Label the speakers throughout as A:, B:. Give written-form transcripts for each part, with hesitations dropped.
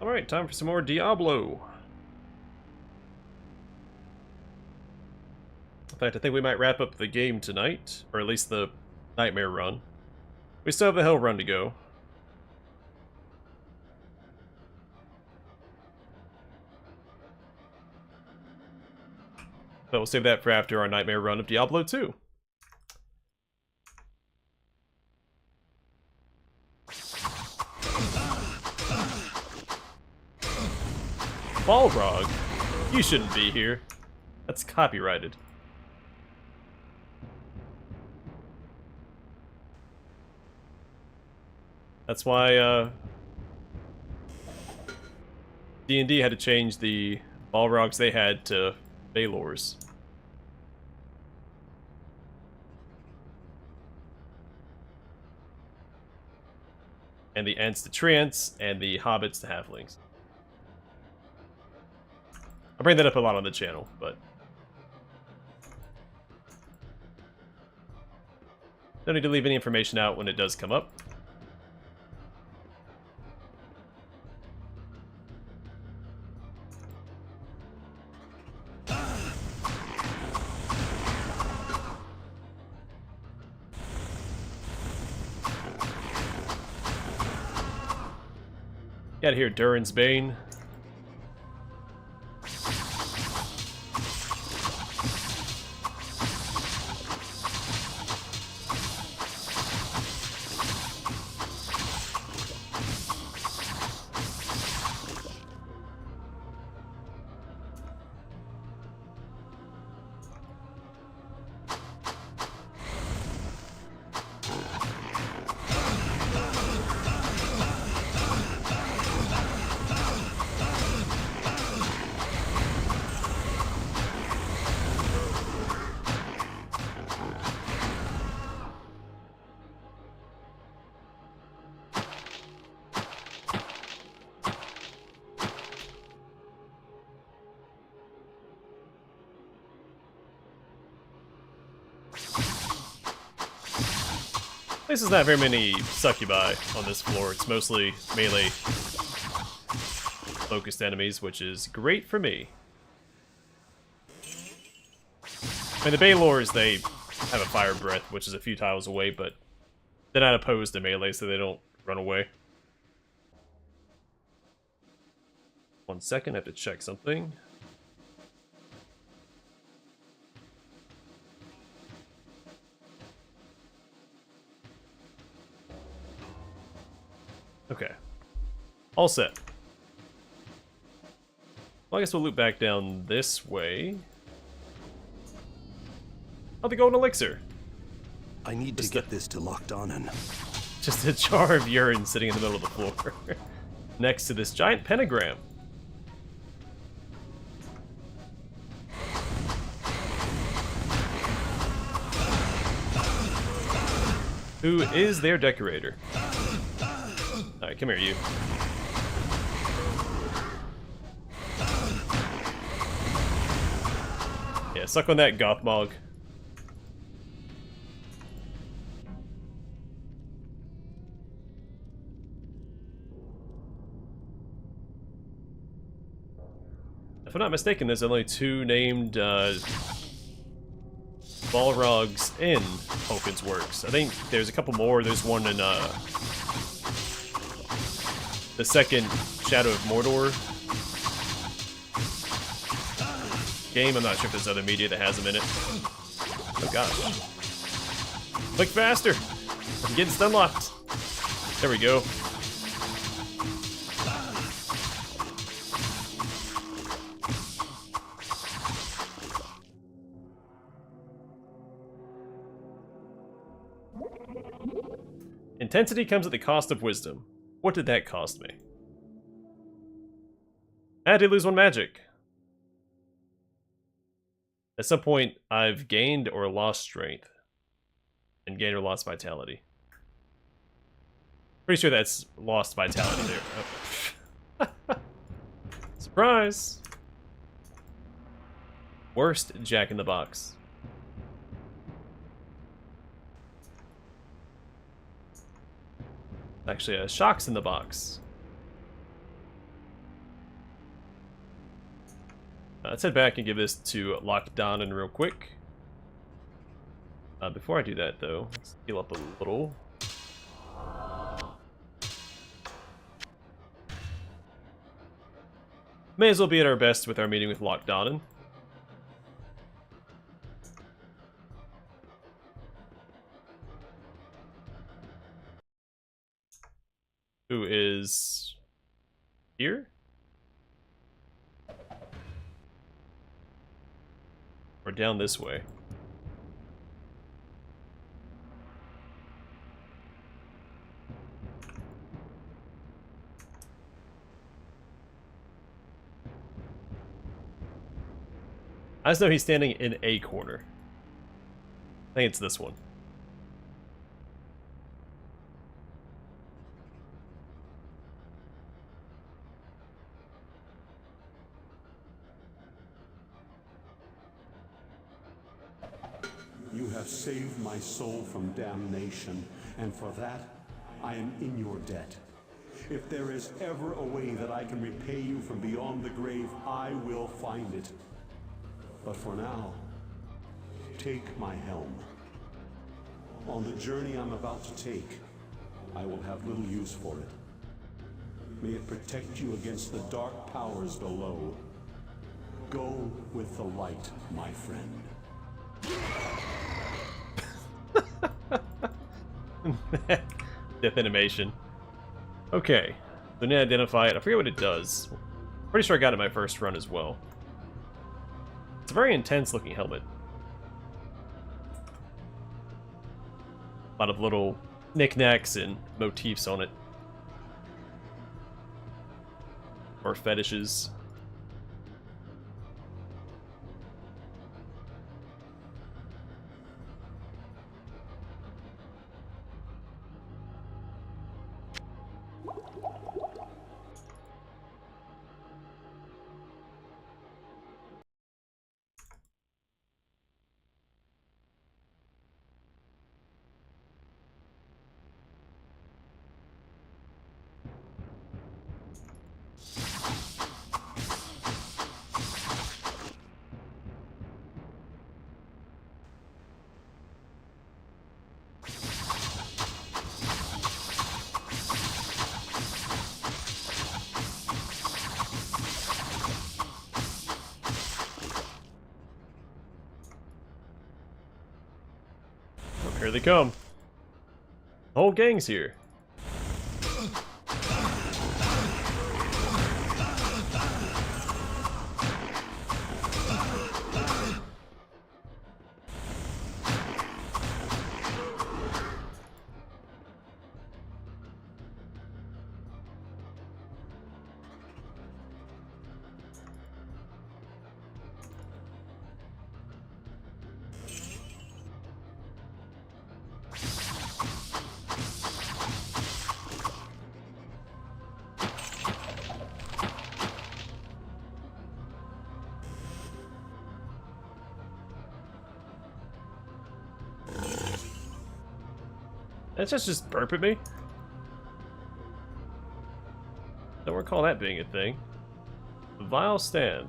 A: Alright, time for some more Diablo. In fact, I think we might wrap up the game tonight, or at least the Nightmare run. We still have the Hell run to go. But we'll save that for after our Nightmare run of Diablo 2. Balrog? You shouldn't be here. That's copyrighted. That's why, D&D had to change the Balrogs they had to Balors. And the Ents to Treants, and the Hobbits to Halflings. I bring that up a lot on the channel, but... don't need to leave any information out when it does come up. Got here Durin's Bane. There's not very many succubi on this floor. It's mostly melee focused enemies, which is great for me. I mean, the Balors, they have a fire breath, which is a few tiles away, but they're not opposed to melee, so they don't run away. 1 second, I have to check something. Okay. All set. Well, I guess we'll loop back down this way. Oh, the golden elixir.
B: I need to get this to Lockdown.
A: Just a jar of urine sitting in the middle of the floor. Next to this giant pentagram. Who is their decorator? Alright, come here, you. Yeah, suck on that, Gothmog. If I'm not mistaken, there's only 2 named Balrogs in Tolkien's works. I think there's a couple more. There's one in the second Shadow of Mordor game. I'm not sure if there's other media that has them in it. Oh gosh. Click faster! I'm getting stun locked. There we go. Intensity comes at the cost of wisdom. What did that cost me? I did lose 1 magic. At some point, I've gained or lost strength. And gained or lost vitality. Pretty sure that's lost vitality there. Oh. Surprise! Worst Jack in the Box. Actually, Shock's in the Box. Let's head back and give this to Lockdown real quick. Before I do that, though, let's heal up a little. May as well be at our best with our meeting with Lockdown. Who is here? Or down this way? I just know he's standing in a corner. I think it's this one.
C: You have saved my soul from damnation, and for that, I am in your debt. If there is ever a way that I can repay you from beyond the grave, I will find it. But for now, take my helm. On the journey I'm about to take, I will have little use for it. May it protect you against the dark powers below. Go with the light, my friend.
A: Death animation. Okay, so now identify it. I forget what it does. Pretty sure I got it my first run as well. It's a very intense looking helmet. A lot of little knickknacks and motifs on it. Or fetishes. Here they come. The whole gang's here. That's just burp at me. Don't recall that being a thing. The vial stand.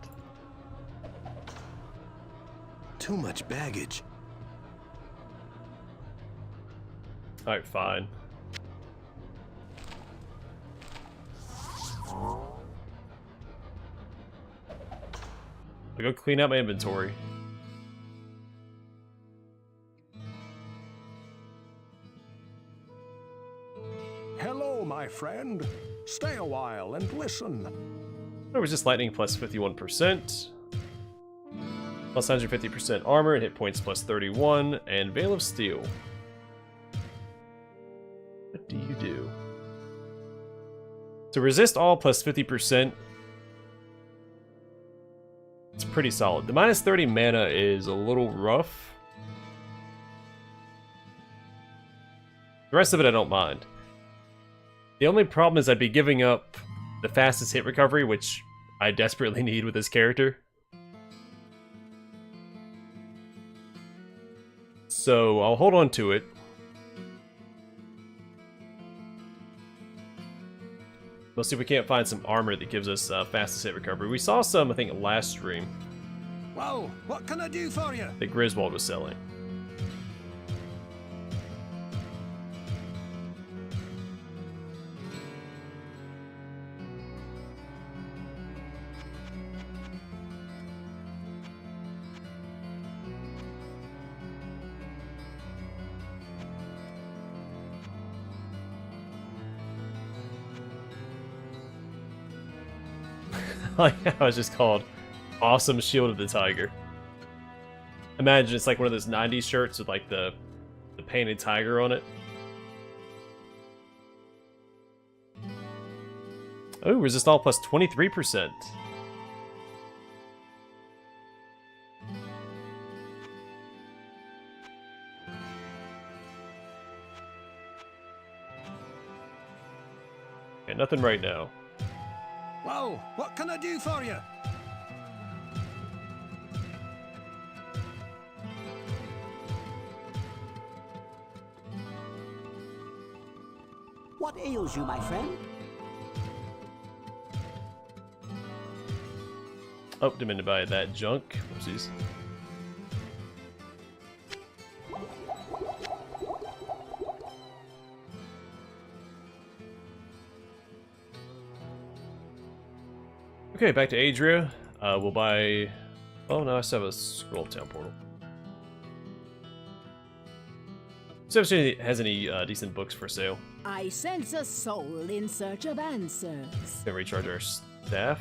B: Too much baggage.
A: Alright, fine. I'll go clean out my inventory.
C: Hello, my friend. Stay a while and listen.
A: Resist lightning plus 51%. Plus 150% armor and hit points plus 31. And Veil of Steel. What do you do? So resist all plus 50%. It's pretty solid. The minus 30 mana is a little rough. The rest of it I don't mind. The only problem is I'd be giving up the fastest hit recovery, which I desperately need with this character. So I'll hold on to it. Let's see if we can't find some armor that gives us fastest hit recovery. We saw some, I think, last stream
B: Whoa, what can I do for you?
A: that Griswold was selling. Like how it's just called Awesome Shield of the Tiger. Imagine it's like one of those 90s shirts with like the painted tiger on it. Oh, resist all plus 23%. Okay, nothing right now.
B: Whoa, what can I do for you?
D: What ails you, my friend?
A: Oh, didn't mean to buy that junk. Whoopsies. Okay, back to Adria. We'll buy... Oh no, I still have a Scroll Town portal. See if she has any decent books for sale.
E: I sense a soul in search of answers.
A: Can recharge our staff.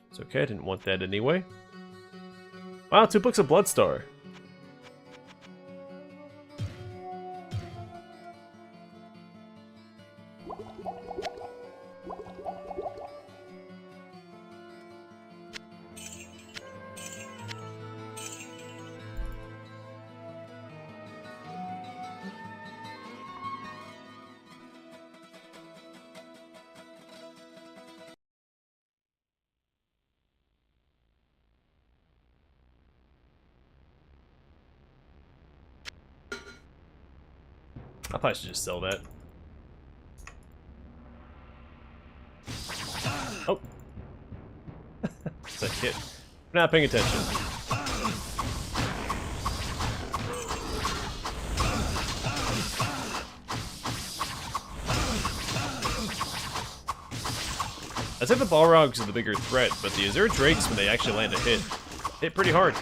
A: It's okay, I didn't want that anyway. Wow, 2 books of Bloodstar. I probably should just sell that. Oh. It's a hit. We're not paying attention. I'd say the Balrogs are the bigger threat, but the Azure Drakes, when they actually land a hit pretty hard.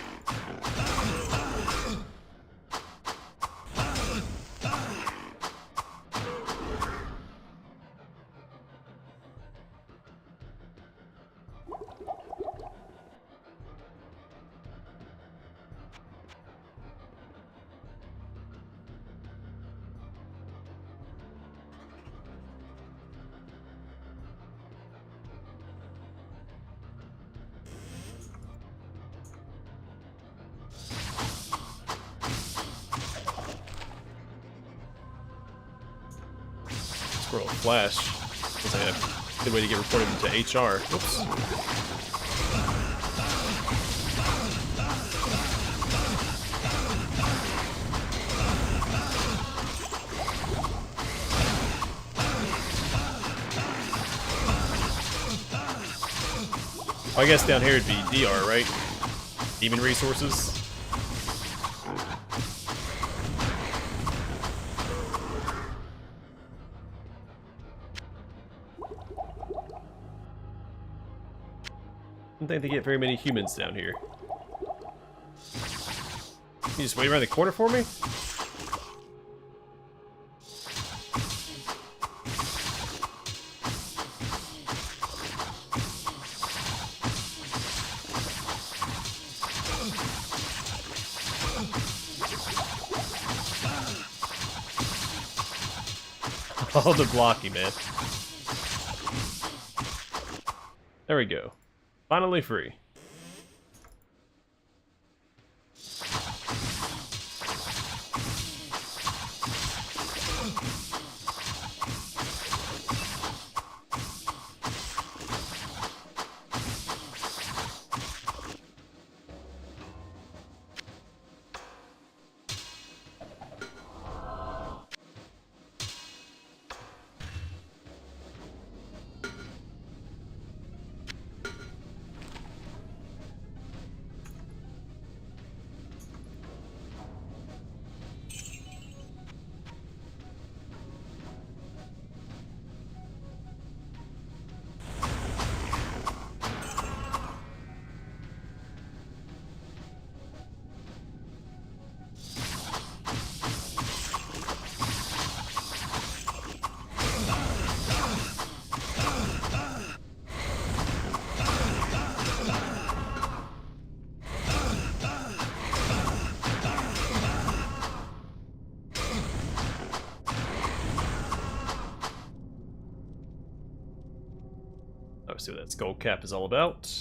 A: Scroll Flash. Looks like a good way to get reported into HR. Whoops. I guess down here it'd be DR, right? Demon resources. I don't think they get very many humans down here. You just wait around the corner for me? All the blocking, man. There we go. Finally free. let's see what that skull cap is all about.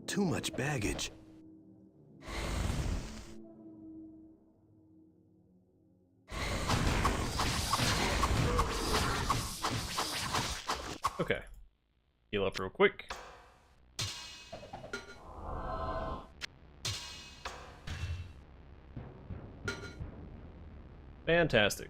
D: Too much baggage.
A: Okay. Heal up real quick. Fantastic.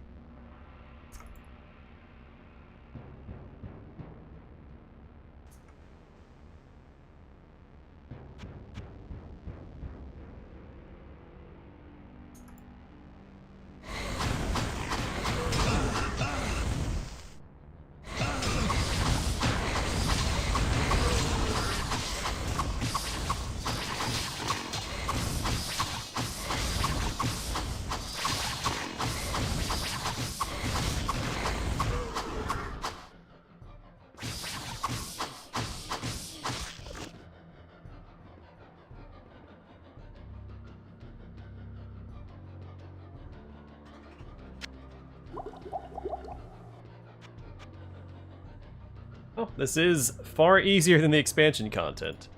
A: Oh, this is far easier than the expansion content.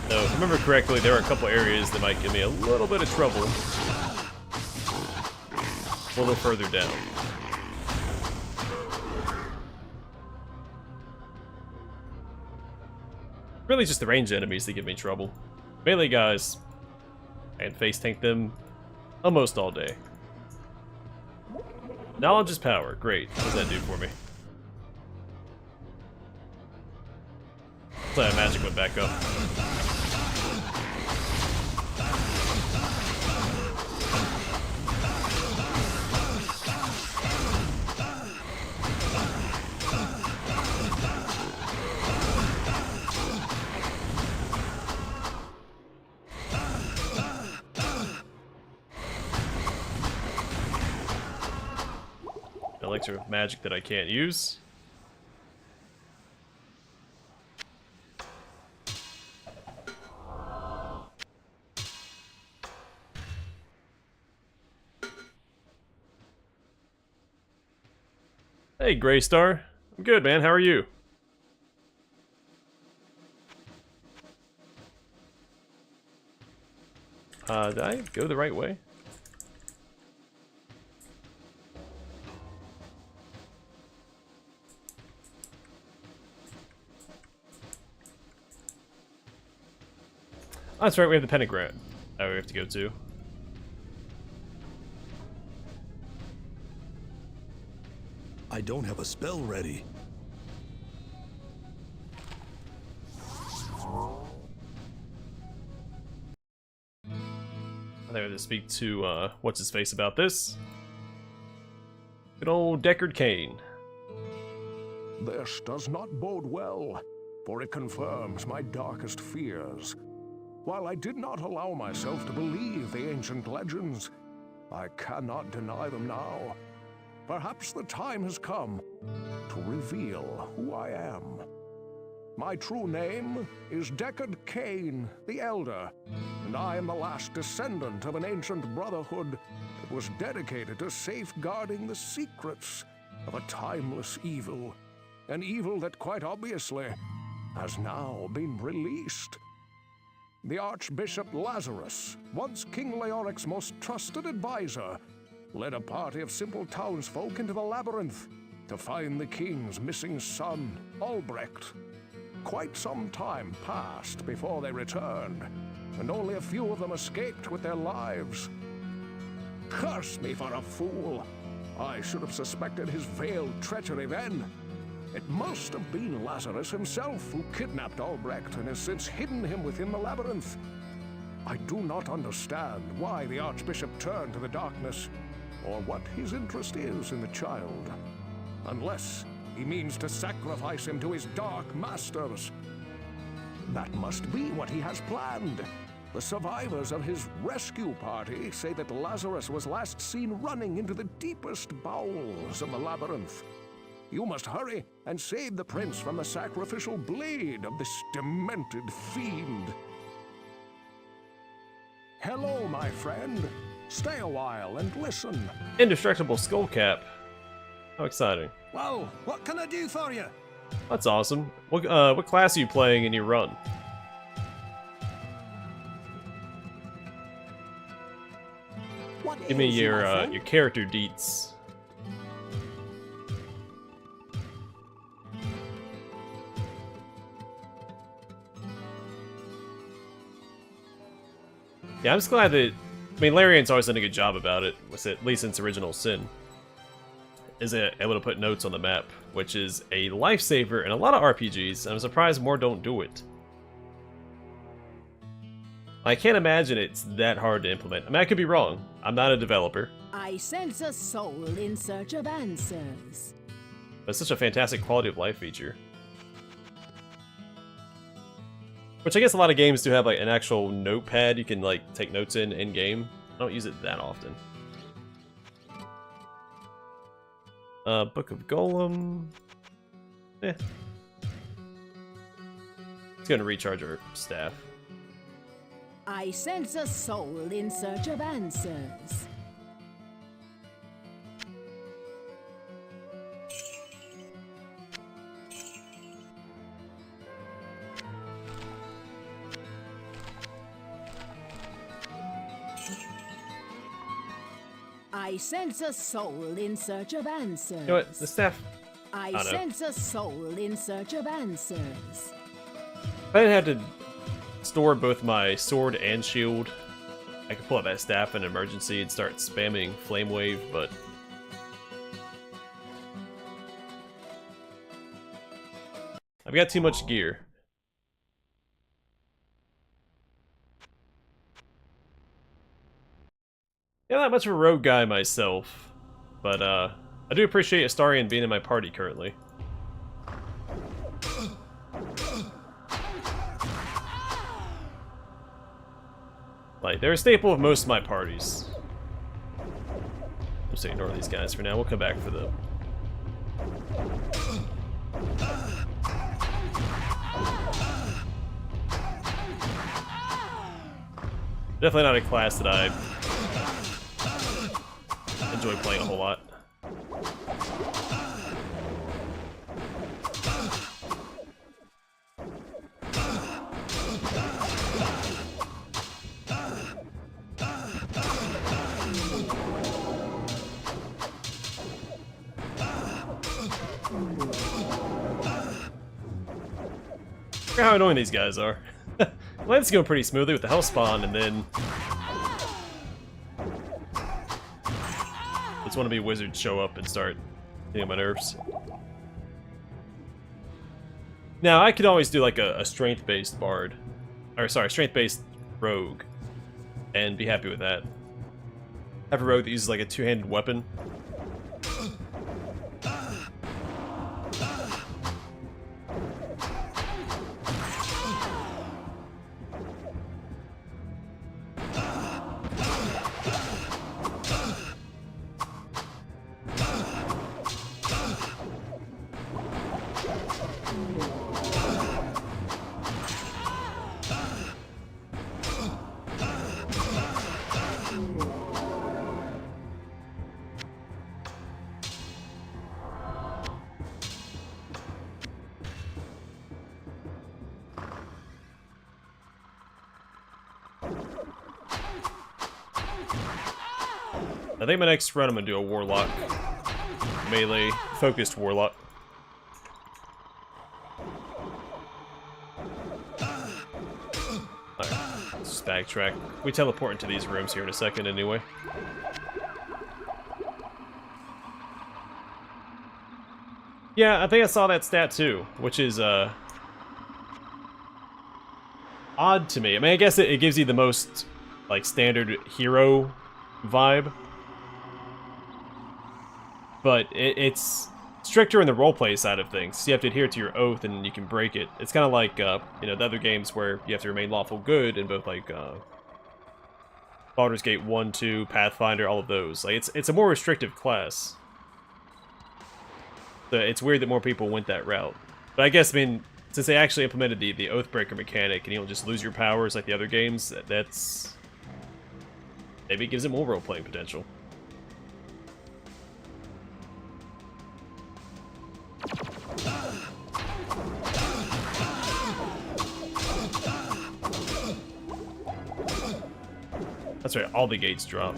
A: Though, if I remember correctly, there are a couple areas that might give me a little bit of trouble. A little further down. Really just the ranged enemies that give me trouble. Melee guys, I can face tank them almost all day. Knowledge is power. Great. What does that do for me? So that magic went back up. Elixir of magic that I can't use. Hey, Greystar. I'm good, man. How are you? Did I go the right way? Oh, that's right, we have the pentagram that we have to go to.
D: I don't have a spell ready.
A: I think I have to speak to, what's-his-face about this. Good old Deckard Cain.
F: This does not bode well, for it confirms my darkest fears. While I did not allow myself to believe the ancient legends, I cannot deny them now. Perhaps the time has come to reveal who I am. My true name is Deckard Cain the Elder, and I am the last descendant of an ancient brotherhood that was dedicated to safeguarding the secrets of a timeless evil. An evil that quite obviously has now been released. The Archbishop Lazarus, once King Leoric's most trusted advisor, led a party of simple townsfolk into the labyrinth to find the king's missing son, Albrecht. Quite some time passed before they returned, and only a few of them escaped with their lives. Curse me for a fool! I should have suspected his veiled treachery then. It must have been Lazarus himself who kidnapped Albrecht and has since hidden him within the labyrinth. I do not understand why the Archbishop turned to the darkness, or what his interest is in the child. Unless he means to sacrifice him to his dark masters. That must be what he has planned. The survivors of his rescue party say that Lazarus was last seen running into the deepest bowels of the labyrinth. You must hurry and save the prince from the sacrificial blade of this demented fiend. Hello, my friend. Stay a while and listen.
A: Indestructible skull cap. How exciting.
B: Well, what can I do for you?
A: That's awesome. What class are you playing in your run?
E: What
A: Give me
E: ails you, my friend?
A: your character deets. Yeah, I'm just glad that... I mean, Larian's always done a good job about it, at least since Original Sin. Is able to put notes on the map, which is a lifesaver in a lot of RPGs, and I'm surprised more don't do it. I can't imagine it's that hard to implement. I mean, I could be wrong. I'm not a developer.
E: I sense a soul in search of answers.
A: But it's such a fantastic quality of life feature. Which I guess a lot of games do have like an actual notepad you can like take notes in game. I don't use it that often. Book of Golem. It's gonna recharge our staff.
E: I sense a soul in search of answers. I sense a soul in search of answers.
A: You know what? The staff.
E: I
A: don't know.
E: sense a soul in search of answers.
A: If I didn't have to store both my sword and shield, I could pull out that staff in an emergency and start spamming Flame Wave, but I've got too much gear. Yeah, not much of a rogue guy myself, but I do appreciate Astarion being in my party currently. Like, they're a staple of most of my parties. Just ignore these guys for now. We'll come back for them. Definitely not a class that I enjoy playing a whole lot. Look how annoying these guys are. Well, it's going pretty smoothly with the health spawn, and then just want to be wizards show up and start getting on my nerves. Now, I could always do like a strength-based bard, or sorry, strength-based rogue, and be happy with that. Have a rogue that uses like a two-handed weapon. I think my next run I'm gonna do a warlock. Melee focused warlock. Alright, let's just backtrack. We teleport into these rooms here in a second anyway. Yeah, I think I saw that stat too, which is odd to me. I mean, I guess it gives you the most, like, standard hero vibe. But it's stricter in the roleplay side of things. You have to adhere to your oath and you can break it. It's kind of like, you know, the other games where you have to remain lawful good in both, like, Baldur's Gate 1, 2, Pathfinder, all of those. Like, it's a more restrictive class. So it's weird that more people went that route. But I guess, I mean, since they actually implemented the Oathbreaker mechanic and you don't just lose your powers like the other games, that's... maybe it gives it more role-playing potential. That's right, all the gates drop.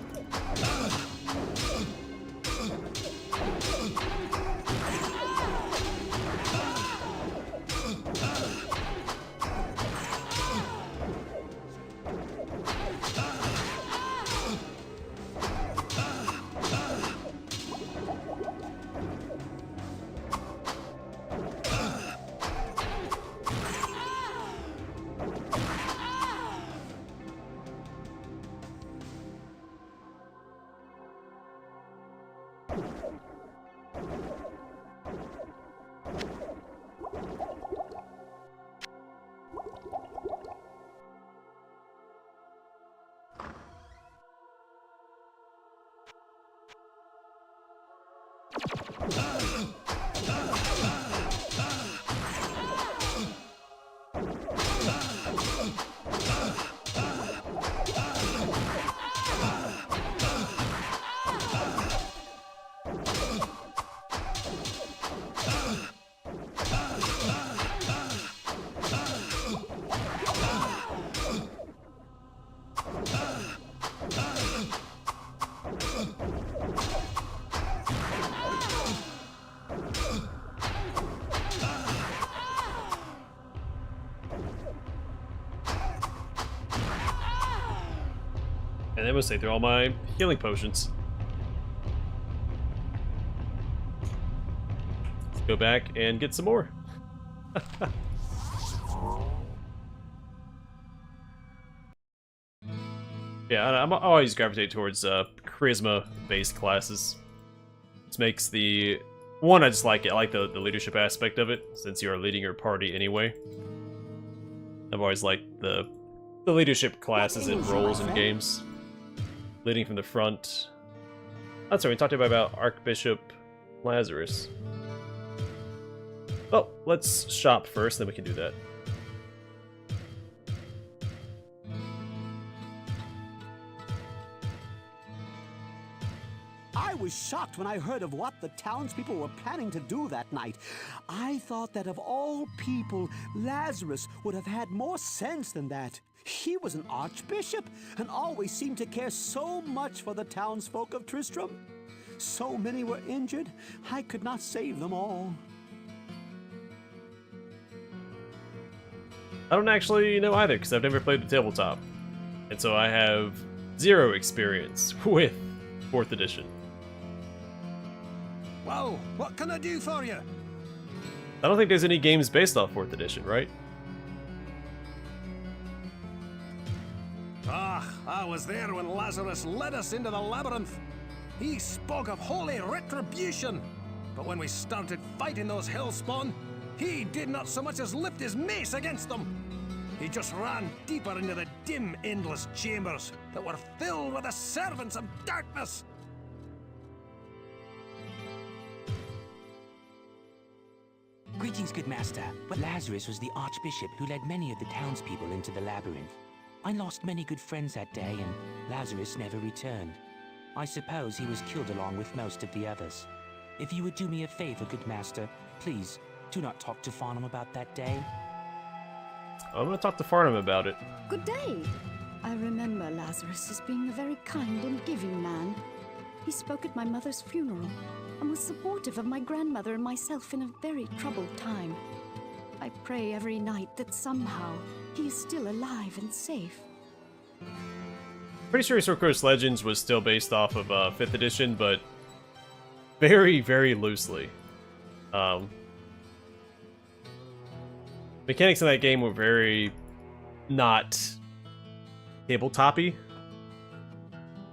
A: And I must say through all my healing potions. Let's go back and get some more. Yeah, I'm always gravitate towards charisma-based classes. This makes the... one, I just like it. I like the leadership aspect of it, since you are leading your party anyway. I've always liked the leadership classes and roles in games. Leading from the front. That's right, we talked about Archbishop Lazarus. Oh, let's shop first, then we can do that.
B: I was shocked when I heard of what the townspeople were planning to do that night. I thought that of all people, Lazarus would have had more sense than that. He was an archbishop and always seemed to care so much for the townsfolk of Tristram. So many were injured, I could not save them all.
A: I don't actually know either, because I've never played the tabletop. And so I have 0 experience with 4th edition.
B: Well, what can I do for you?
A: I don't think there's any games based off 4th edition, right?
B: Ah, I was there when Lazarus led us into the labyrinth. He spoke of holy retribution. But when we started fighting those hellspawn, he did not so much as lift his mace against them. He just ran deeper into the dim, endless chambers that were filled with the servants of darkness.
G: Greetings, good master. But Lazarus was the archbishop who led many of the townspeople into the labyrinth. I lost many good friends that day, and Lazarus never returned. I suppose he was killed along with most of the others. If you would do me a favor, good master, please do not talk to Farnham about that day.
A: I'm gonna talk to Farnham about it.
E: Good day. I remember Lazarus as being a very kind and giving man. He spoke at my mother's funeral and was supportive of my grandmother and myself in a very troubled time. I pray every night that somehow he is still alive and safe.
A: Pretty sure Sword Coast Legends was still based off of 5th edition, but very, very loosely. Mechanics in that game were very not tabletop-y.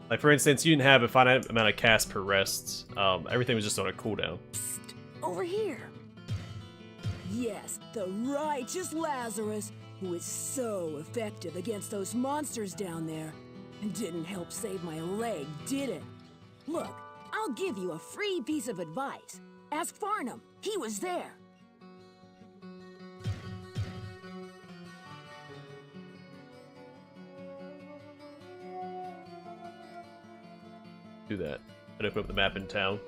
A: Like, for instance, you didn't have a finite amount of cast per rest. Everything was just on a cooldown.
H: Psst, over here. Yes, the righteous Lazarus, who is so effective against those monsters down there. And didn't help save my leg, did it? Look, I'll give you a free piece of advice. Ask Farnham. He was there.
A: Do that. I'd open up the map in town.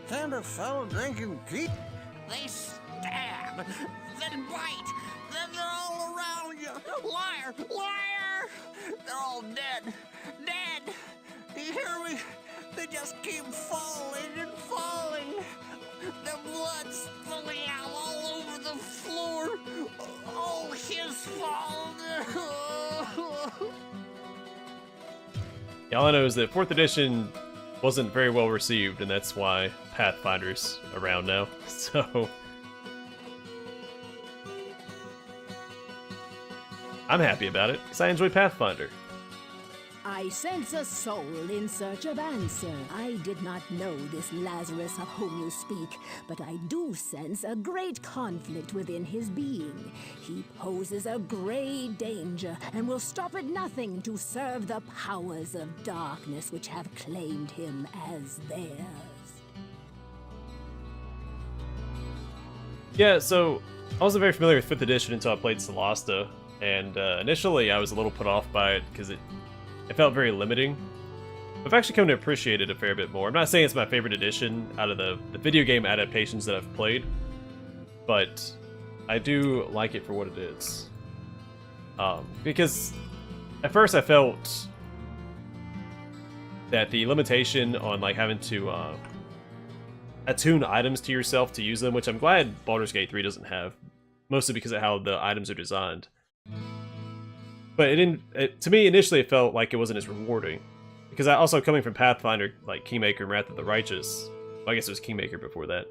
I: Found a fellow drinking tea. They stab, then bite, then they're all around you. Liar, liar! They're all dead, dead. Do you hear me? They just keep falling and falling. Their blood's spilling out all over the floor. All his fault.
A: Yeah, all I know is that 4th edition wasn't very well received, and that's why Pathfinder's around now. So I'm happy about it, because I enjoy Pathfinder.
H: I sense a soul in search of answer. I did not know this Lazarus of whom you speak, but I do sense a great conflict within his being. He poses a great danger and will stop at nothing to serve the powers of darkness which have claimed him as theirs.
A: Yeah, so I wasn't very familiar with 5th edition until I played Solasta, and initially I was a little put off by it because it felt very limiting. I've actually come to appreciate it a fair bit more. I'm not saying it's my favorite edition out of the video game adaptations that I've played, but I do like it for what it is. Because at first I felt that the limitation on like having to attune items to yourself to use them, which I'm glad Baldur's Gate 3 doesn't have, mostly because of how the items are designed. But to me, initially, it felt like it wasn't as rewarding. Because I also, coming from Pathfinder, like Kingmaker and Wrath of the Righteous, well, I guess it was Kingmaker before that,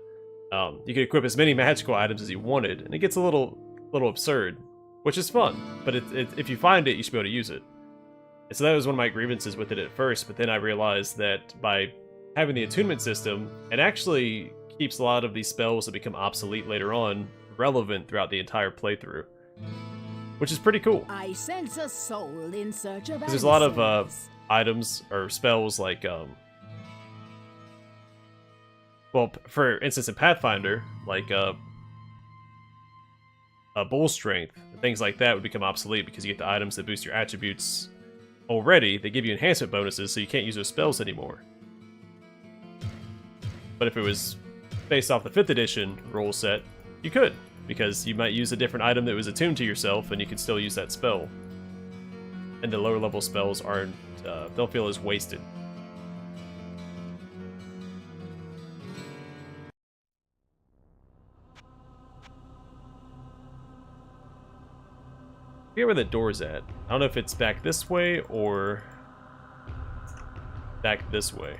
A: you could equip as many magical items as you wanted, and it gets a little absurd, which is fun. But if you find it, you should be able to use it. And so that was one of my grievances with it at first, but then I realized that by having the attunement system, it actually keeps a lot of these spells that become obsolete later on relevant throughout the entire playthrough. Which is pretty cool.
H: I sense a soul in search of answers.
A: There's a lot of items or spells like, well, for instance, in Pathfinder, like Bull Strength, and things like that would become obsolete because you get the items that boost your attributes already. They give you enhancement bonuses, so you can't use those spells anymore. But if it was based off the 5th edition rule set, you could. Because you might use a different item that was attuned to yourself, and you can still use that spell. And the lower level spells aren't, don't feel as wasted. I forget where the door's at. I don't know if it's back this way or back this way.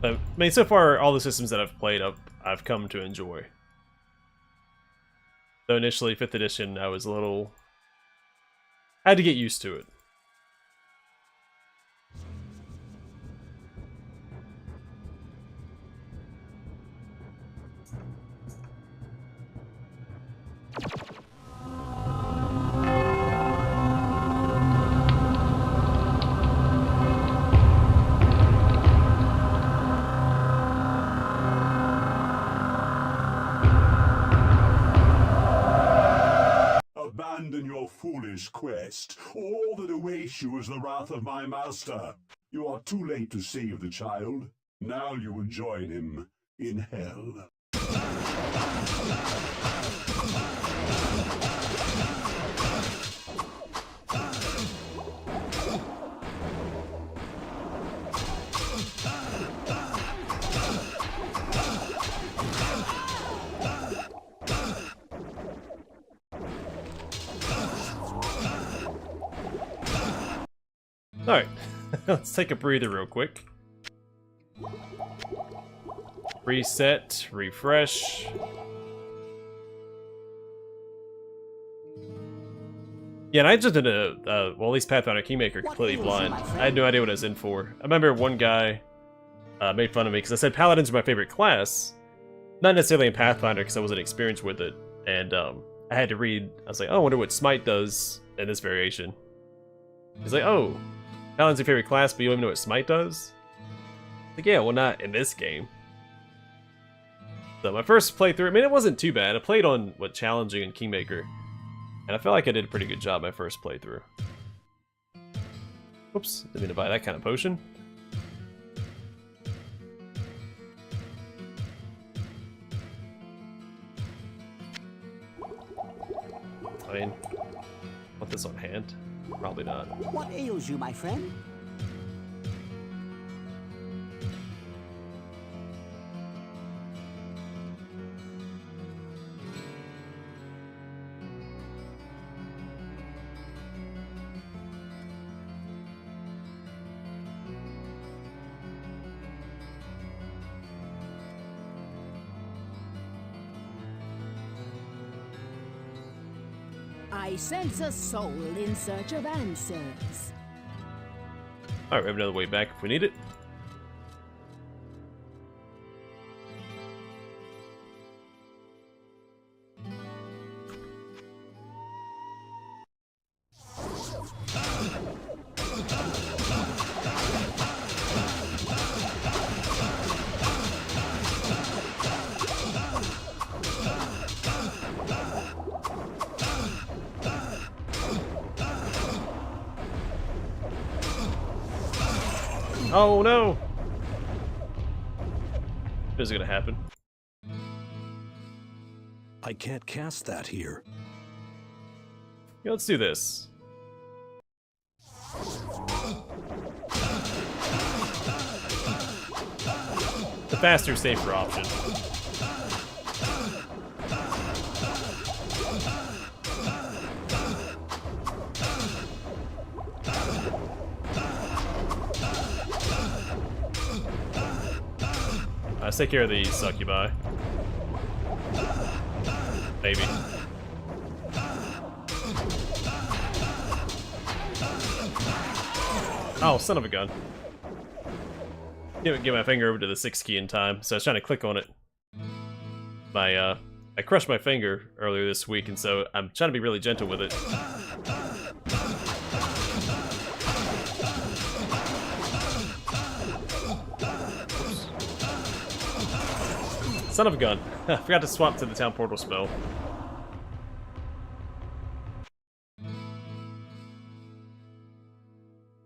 A: I mean, so far, all the systems that I've played, I've come to enjoy. Though initially, 5th edition, I was a little... I had to get used to it.
C: Abandon your foolish quest. All that awaits you is the wrath of my master. You are too late to save the child. Now you will join him in hell.
A: Alright, let's take a breather real quick. Reset, refresh. Yeah, and I just did well, at least Pathfinder Kingmaker completely blind. I had no idea what I was in for. I remember one guy made fun of me because I said Paladins are my favorite class. Not necessarily in Pathfinder because I wasn't experienced with it. And I had to read, I was like, oh, I wonder what Smite does in this variation. He's like, oh, Paladin's your favorite class, but you don't even know what Smite does? Like, yeah, well, not in this game. So my first playthrough, I mean, it wasn't too bad. I played on, Challenging and Kingmaker. And I felt like I did a pretty good job my first playthrough. Oops, didn't mean to buy that kind of potion. I mean, want this on hand? Probably not.
B: What ails you, my friend?
H: I sense a soul in search of answers.
A: Alright, we have another way back if we need it. Oh no! What is gonna happen?
D: I can't cast that here.
A: Yeah, let's do this. The faster, safer option. Let's take care of these succubi. Maybe. Oh, son of a gun. Get my finger over to the 6 key in time, so I was trying to click on it. I crushed my finger earlier this week, and so I'm trying to be really gentle with it. Son of a gun. I forgot to swap to the town portal spell.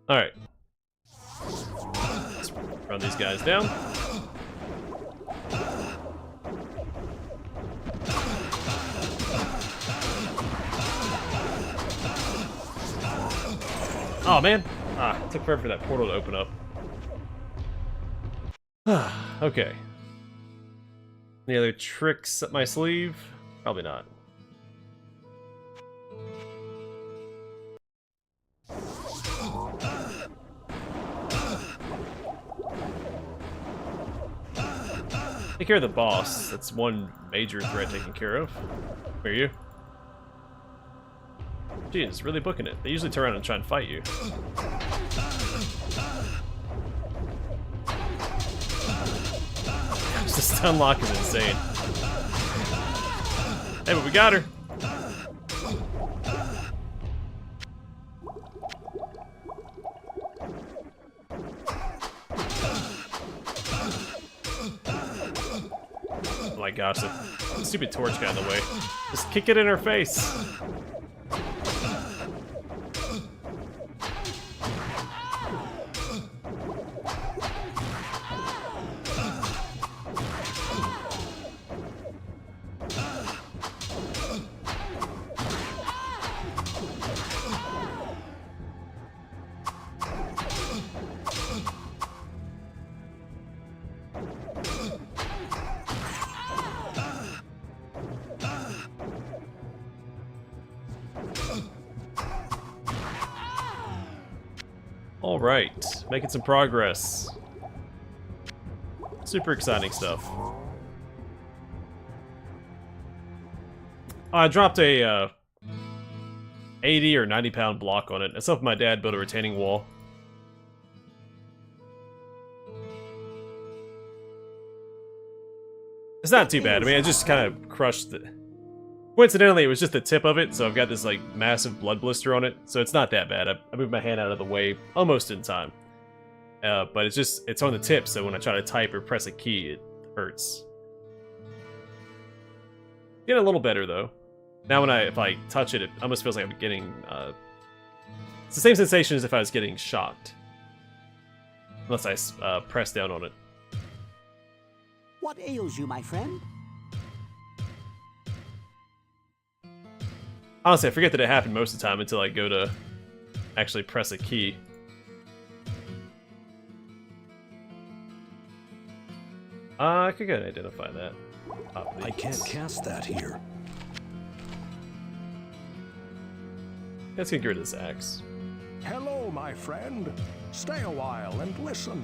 A: Alright. Let's run these guys down. Oh man! It took forever for that portal to open up. Okay. Any other tricks up my sleeve? Probably not. Take care of the boss. That's one major threat taken care of. Where are you? Gee, it's really booking it. They usually turn around and try and fight you. The stun lock is insane. Hey, but we got her. Oh my gosh, the stupid torch got in the way. Just kick it in her face. Alright, making some progress. Super exciting stuff. I dropped a 80 or 90 pound block on it. It's helping my dad build a retaining wall. It's not too bad. I mean, I just kind of crushed it. Coincidentally, it was just the tip of it, so I've got this like massive blood blister on it, so it's not that bad. I moved my hand out of the way almost in time. But it's on the tip, so when I try to type or press a key, it hurts. Getting a little better though. Now if I touch it, it almost feels like I'm getting, it's the same sensation as if I was getting shocked. Unless I press down on it.
B: What ails you, my friend?
A: Honestly, I forget that it happened most of the time until I go to actually press a key. I could go and identify that.
D: I can't cast that here.
A: Let's get rid of this axe.
F: Hello, my friend. Stay a while and listen.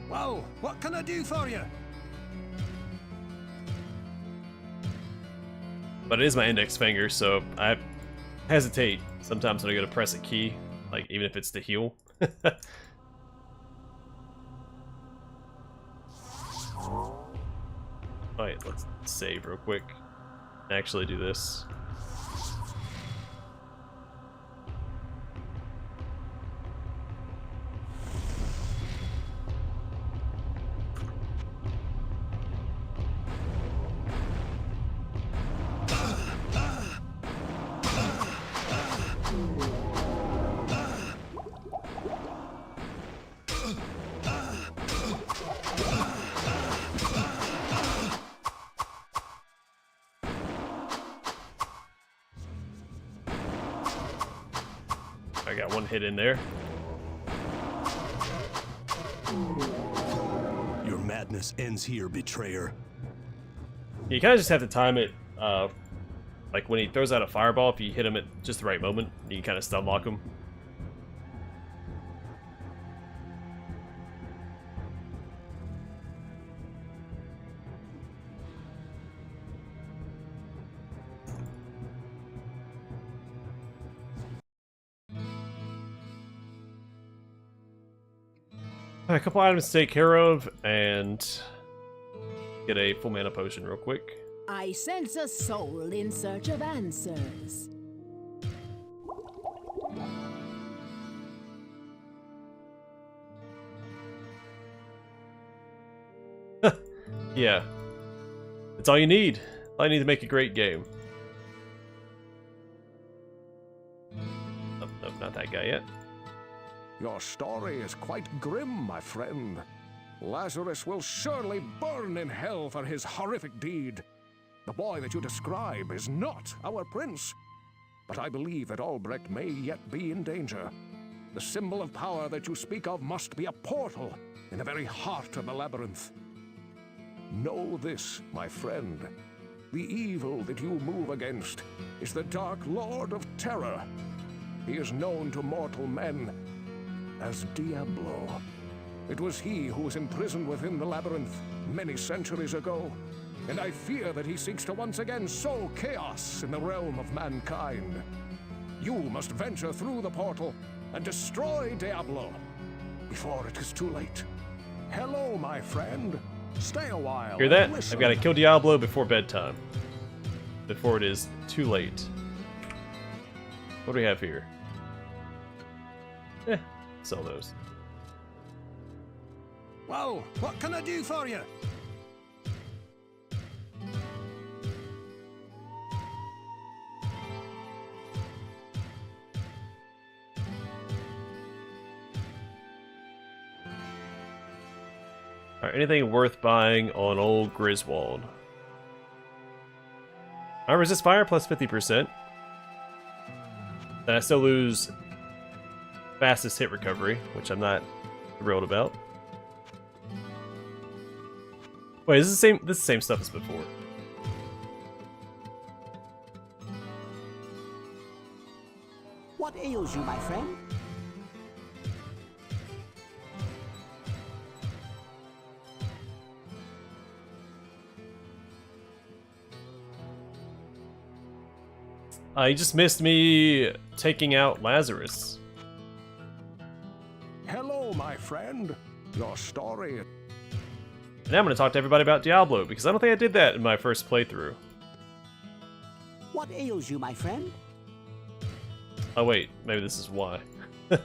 D: Well, what can I do for you?
A: But it is my index finger, so I hesitate sometimes when I go to press a key, like even if it's to heal. Alright, let's save real quick. Actually do this. I got one hit in there.
D: Your madness ends here, betrayer.
A: You kind of just have to time it, like when he throws out a fireball, if you hit him at just the right moment, you can kind of stun lock him. A couple items to take care of, and get a full mana potion real quick.
H: I sense a soul in search of answers.
A: Yeah. It's all you need. All you need to make a great game. Oh, nope, not that guy yet.
F: Your story is quite grim, my friend. Lazarus will surely burn in hell for his horrific deed. The boy that you describe is not our prince. But I believe that Albrecht may yet be in danger. The symbol of power that you speak of must be a portal in the very heart of the labyrinth. Know this, my friend. The evil that you move against is the Dark Lord of Terror. He is known to mortal men as Diablo. It was he who was imprisoned within the labyrinth many centuries ago, and I fear that he seeks to once again sow chaos in the realm of mankind. You must venture through the portal and destroy Diablo before it is too late. Hello, my friend. Stay a while.
A: Hear that? I've got to kill Diablo before bedtime. Before it is too late. What do we have here? Sell those.
D: Well, what can I do for you?
A: Alright, anything worth buying on old Griswold? I resist fire plus 50%. Then I still lose fastest hit recovery, which I'm not thrilled about. Wait, is this the same stuff as before?
B: What ails you, my friend?
A: He just missed me taking out Lazarus.
F: Hello, my friend. Your story.
A: And now I'm going to talk to everybody about Diablo, because I don't think I did that in my first playthrough.
B: What ails you, my friend?
A: Oh wait, maybe this is why. No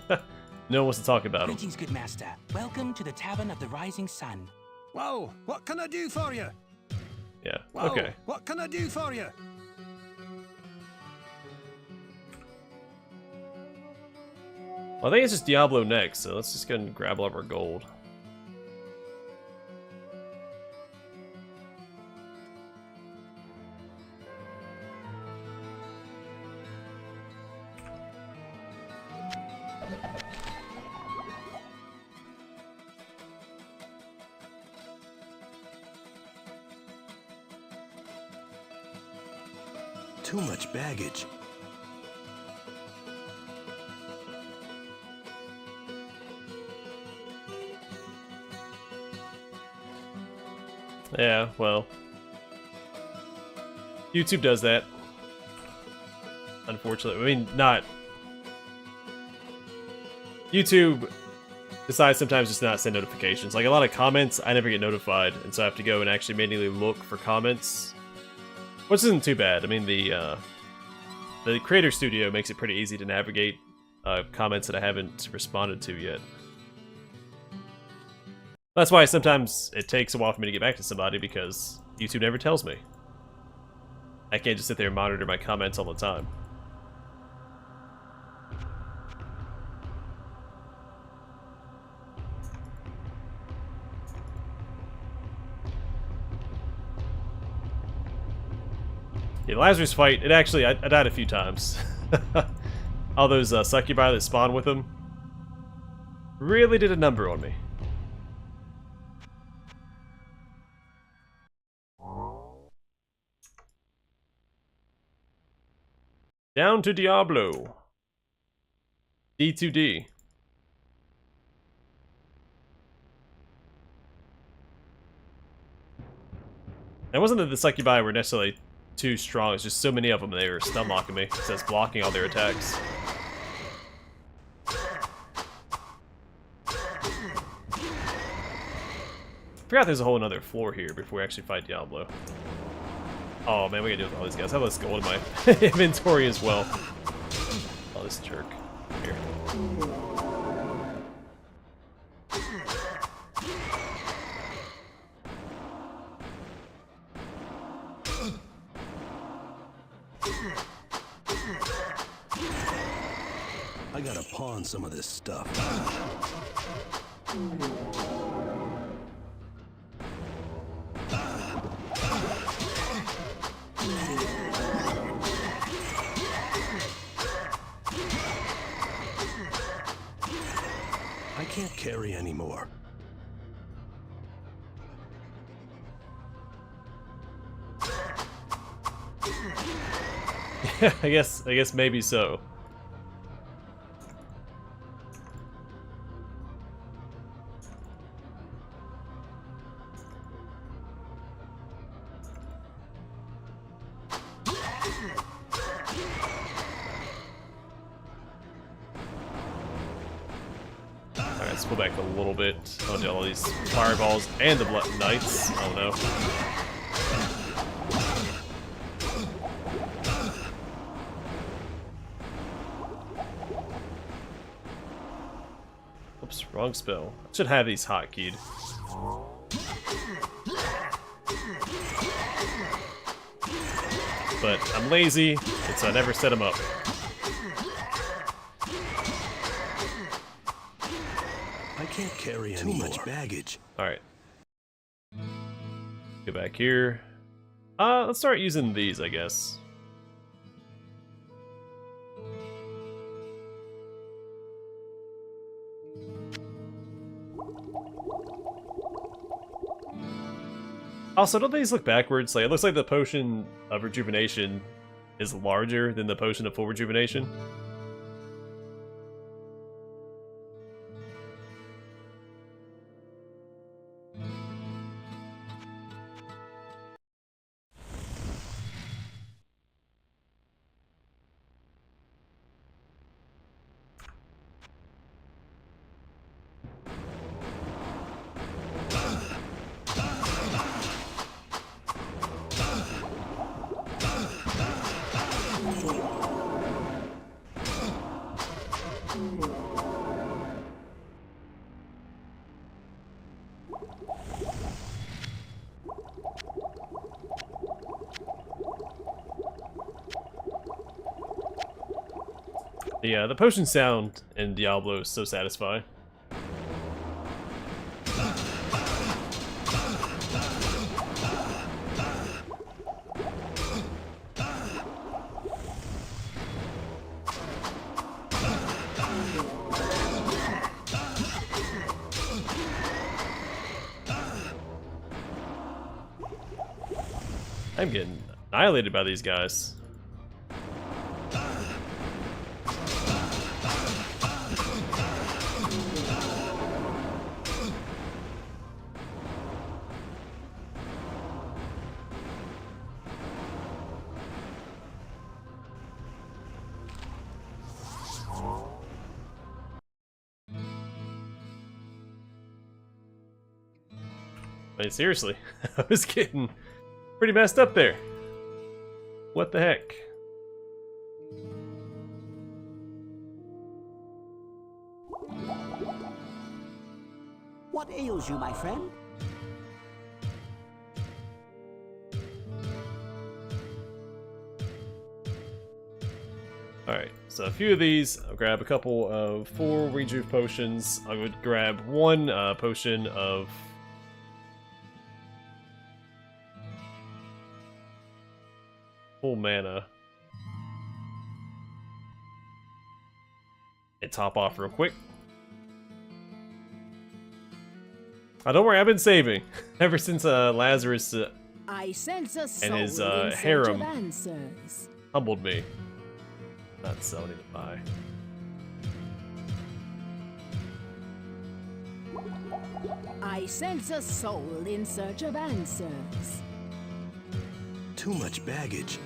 A: one wants to talk about him.
G: Greetings, good master. Welcome to the Tavern of the Rising Sun.
D: Well, what can I do for you?
A: Yeah,
D: Well,
A: okay.
D: what can I do for you?
A: Well, I think it's just Diablo next, so let's just go and grab all of our gold.
D: Too much baggage.
A: Yeah, well. YouTube does that. Unfortunately. I mean, not... YouTube decides sometimes just not send notifications. Like, a lot of comments, I never get notified, and so I have to go and actually manually look for comments. Which isn't too bad. I mean, the Creator Studio makes it pretty easy to navigate comments that I haven't responded to yet. That's why sometimes it takes a while for me to get back to somebody, because YouTube never tells me. I can't just sit there and monitor my comments all the time. Yeah, the Lazarus fight, it actually, I died a few times. All those succubi that spawn with him really did a number on me. Down to Diablo. D2D. It wasn't that the succubi were necessarily too strong, it's just so many of them they were stun locking me, so it's blocking all their attacks. Forgot there's a whole another floor here before we actually fight Diablo. Oh man, we gotta deal with all these guys. I have less gold in my inventory as well. Oh, this jerk. Here.
D: I gotta pawn some of this stuff. I can't carry anymore.
A: Yeah, I guess maybe so. Alright, let's pull back a little bit. I'll do all these fireballs and the Blood Knights. Oh no. Oops, wrong spell. I should have these hotkeyed. But I'm lazy, and so I never set them up.
D: I can't carry anymore. Too much baggage.
A: Alright. Go back here. Let's start using these, I guess. Also, don't these look backwards? Like, it looks like the potion of rejuvenation is larger than the potion of full rejuvenation. Yeah, the potion sound in Diablo is so satisfying. I'm getting annihilated by these guys. I mean, seriously, I was getting pretty messed up there. What the heck?
B: What ails you, my friend?
A: Alright, so a few of these. I'll grab a couple of 4 rejuve potions. I would grab 1 potion of full mana. And top off real quick. Oh, don't worry, I've been saving. Ever since Lazarus
H: I sense a soul
A: and his
H: in search
A: harem
H: of answers.
A: humbled me. Not selling it to buy.
H: I sense a soul in search of answers.
D: Too much baggage.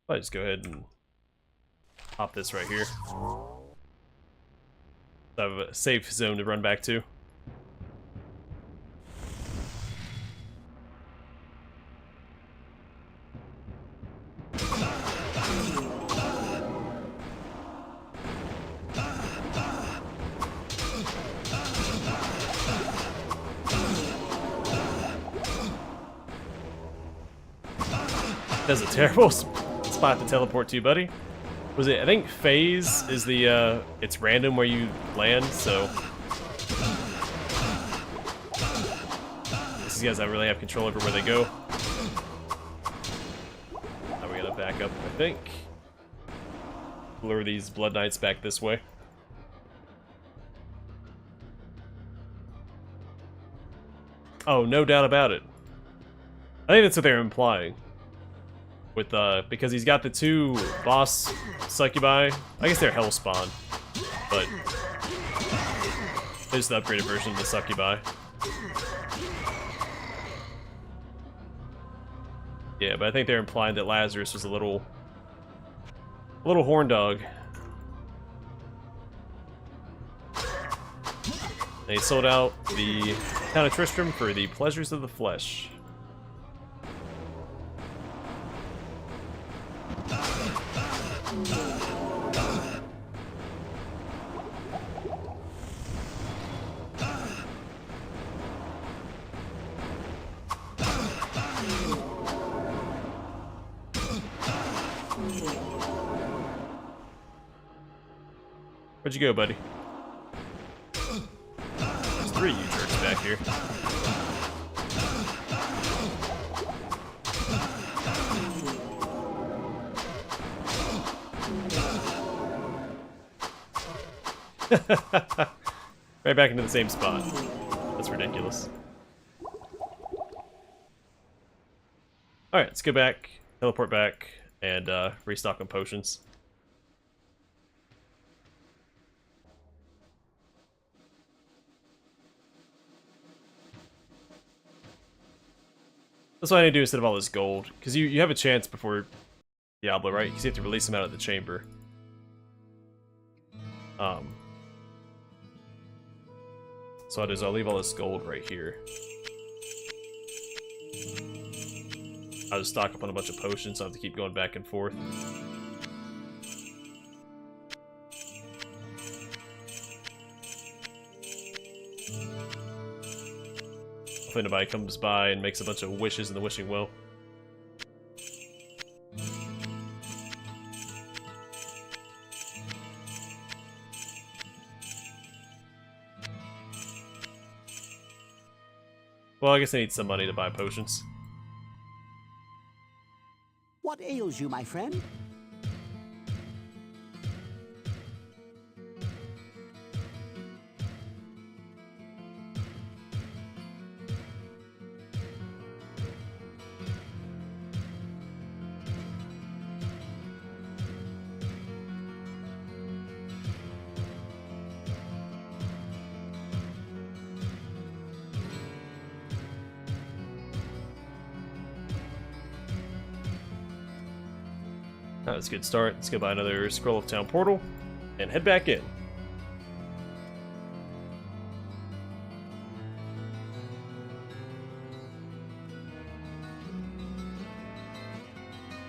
A: I'll just go ahead and pop this right here. I have a safe zone to run back to. That's a terrible spot to teleport to, buddy. Was it? I think phase is the it's random where you land, so these guys I really have control over where they go. Now we gotta back up, I think. Lure these Blood Knights back this way. Oh, no doubt about it. I think that's what they're implying. With because he's got the 2 boss succubi. I guess they're hellspawn, but there's the upgraded version of the succubi. Yeah, but I think they're implying that Lazarus was a little horn dog. They sold out the town of Tristram for the pleasures of the flesh. Where'd you go, buddy? There's 3 you jerks back here. Right back into the same spot. That's ridiculous. Alright, let's go back, teleport back, and restock on potions. That's what I need to do instead of all this gold. Because you have a chance before Diablo, right? Because you have to release them out of the chamber. So I'll leave all this gold right here. I'll just stock up on a bunch of potions, so I have to keep going back and forth. Hopefully nobody comes by and makes a bunch of wishes in the wishing well. Well, I guess I need some money to buy potions.
B: What ails you, my friend?
A: That was a good start. Let's go buy another Scroll of Town portal and head back in.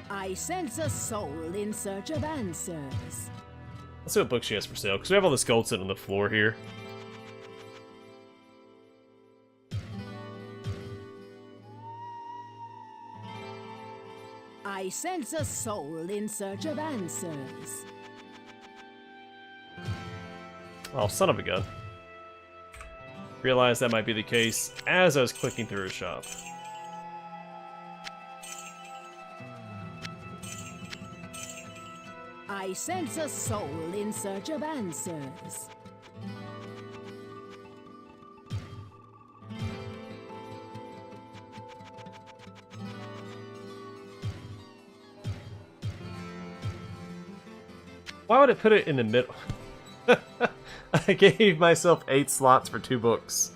H: I sense a soul in search of answers.
A: Let's see what book she has for sale, because we have all this gold sitting on the floor here.
H: I sense a soul in search of answers.
A: Oh, son of a gun. Realized that might be the case as I was clicking through a shop.
H: I sense a soul in search of answers.
A: Why would it put it in the middle? I gave myself 8 slots for 2 books.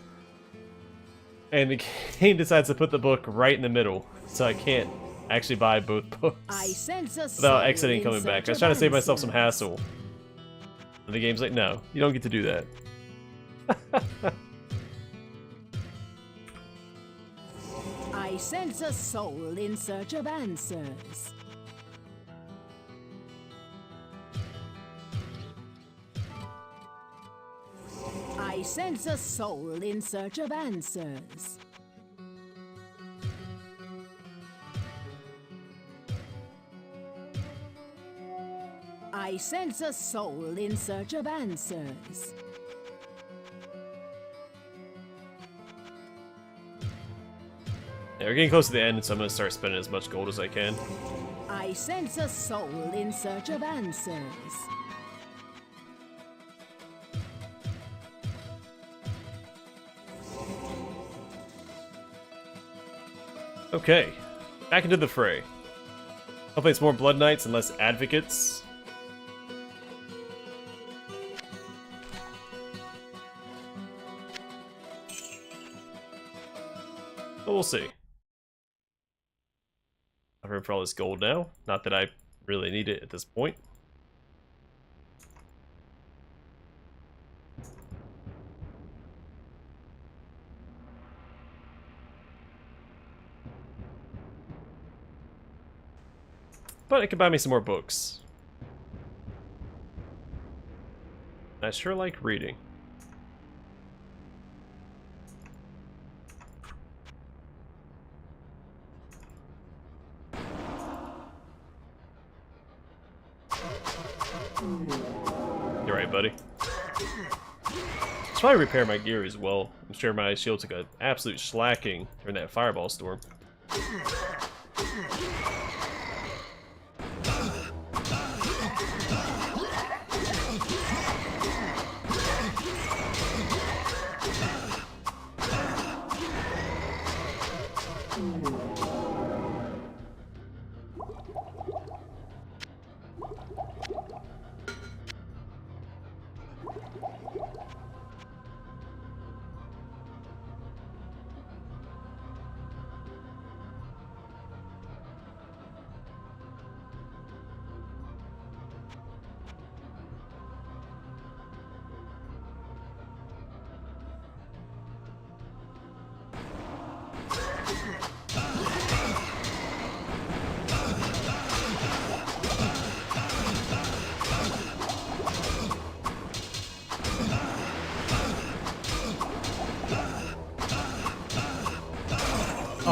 A: And the game decides to put the book right in the middle, so I can't actually buy both books
H: I sense a
A: without exiting and
H: soul
A: coming
H: in
A: back. I
H: search
A: was
H: of
A: trying to save myself some
H: answers.
A: hassle. And the game's like, no, you don't get to do that.
H: I sense a soul in search of answers. I sense a soul in search of answers. I sense a soul in search of answers.
A: Yeah, we're getting close to the end, so I'm going to start spending as much gold as I can.
H: I sense a soul in search of answers.
A: Okay, back into the fray. Hopefully it's more Blood Knights and less Advocates. But we'll see. I've room for all this gold now. Not that I really need it at this point. But it can buy me some more books. I sure like reading. You're right, buddy. Should probably repair my gear as well. I'm sure my shield took an absolute slacking during that fireball storm.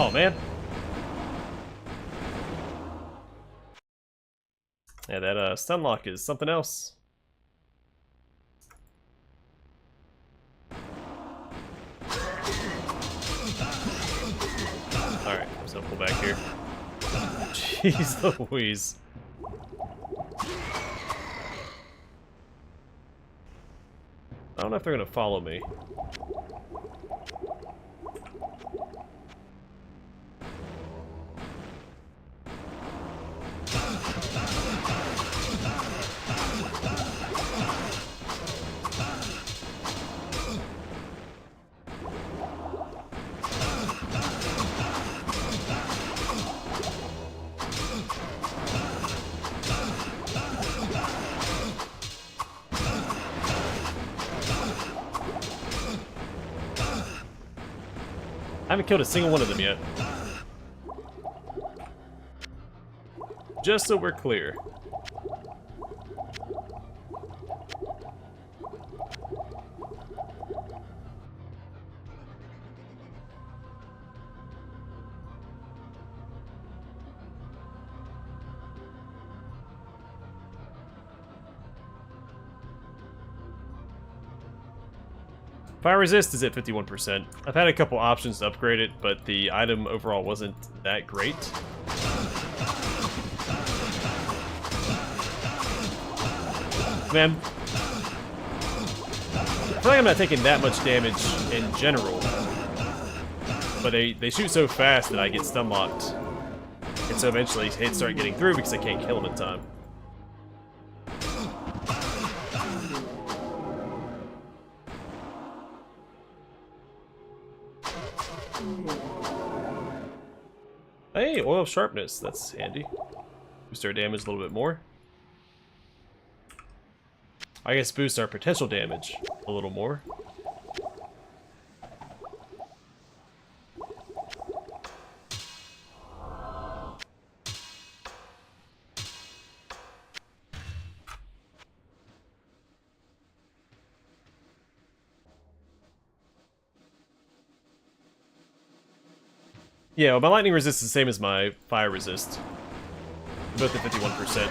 A: Oh, man. Yeah, that stun lock is something else. Alright, so pull back here. Jeez Louise. I don't know if they're gonna follow me. I haven't killed a single one of them yet. Just so we're clear. Fire resist is at 51%. I've had a couple options to upgrade it, but the item overall wasn't that great. Man, I feel like I'm not taking that much damage in general, but they shoot so fast that I get stun locked, and so eventually hits start getting through because I can't kill them in time. Hey, oil sharpness, that's handy. Boost our damage a little bit more. I guess boost our potential damage a little more. Yeah, well, my lightning resist is the same as my fire resist. Both at 51%.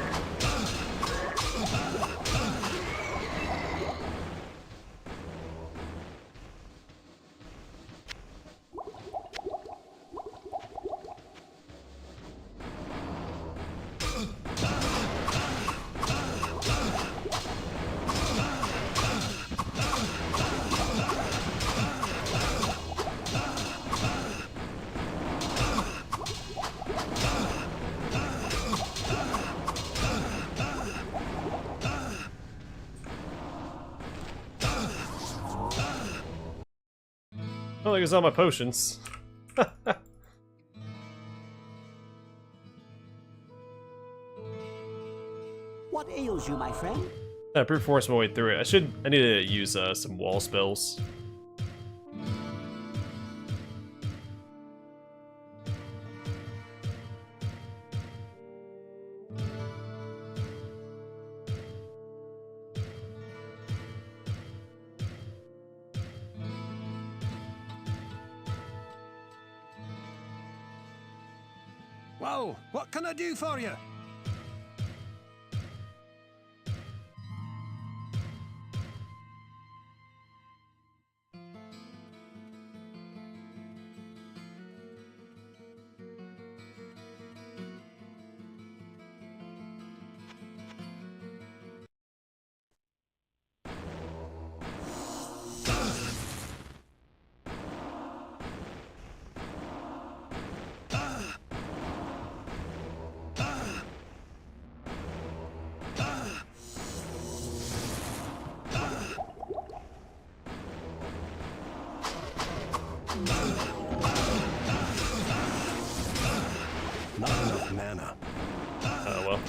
A: Oh, there's all my potions.
B: What ails you, my friend?
A: I brute force my way through it. I need to use some wall spells.
D: Well, what can I do for you? Not enough mana.
A: Oh well.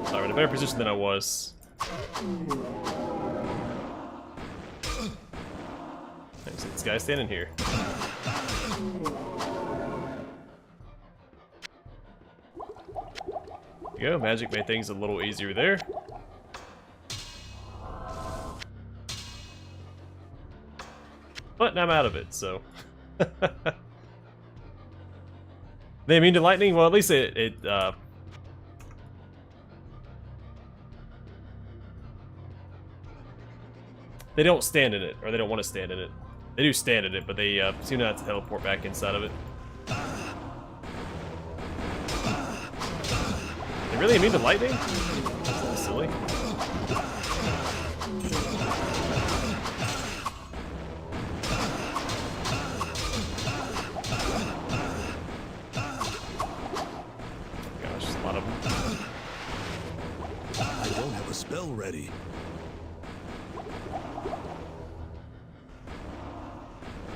A: Sorry, in a better position than I was. There's this guy standing here. There you go, magic made things a little easier there. But I'm out of it, so. They immune to lightning? Well, at least they don't stand in it, or they don't want to stand in it. They do stand in it, but they seem not to teleport back inside of it. They really immune to lightning? That's a little silly. Gosh, a lot of them.
D: I don't have a spell ready.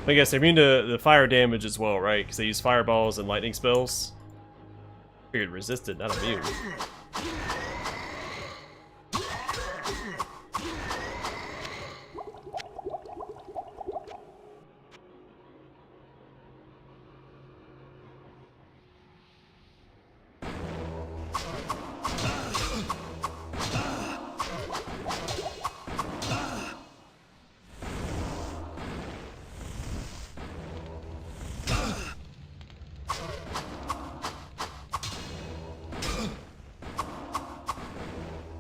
A: I guess they're immune to the fire damage as well, right? Because they use fireballs and lightning spells. Figured resistant, not immune.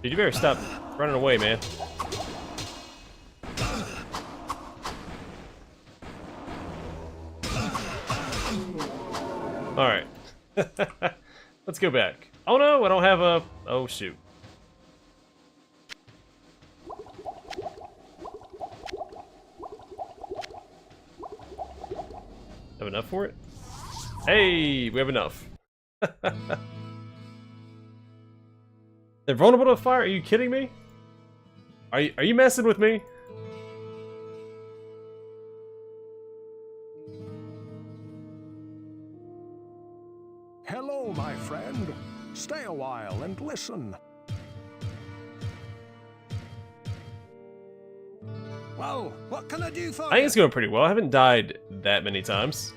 A: Dude, you better stop running away, man. Alright. Let's go back. Oh no, I don't have a... Oh shoot. Have enough for it? Hey, we have enough. They're vulnerable to fire? Are you kidding me? Are you messing with me?
F: Hello, my friend. Stay a while and listen.
B: Well, what can I do for
A: I think it's going pretty well. I haven't died that many times.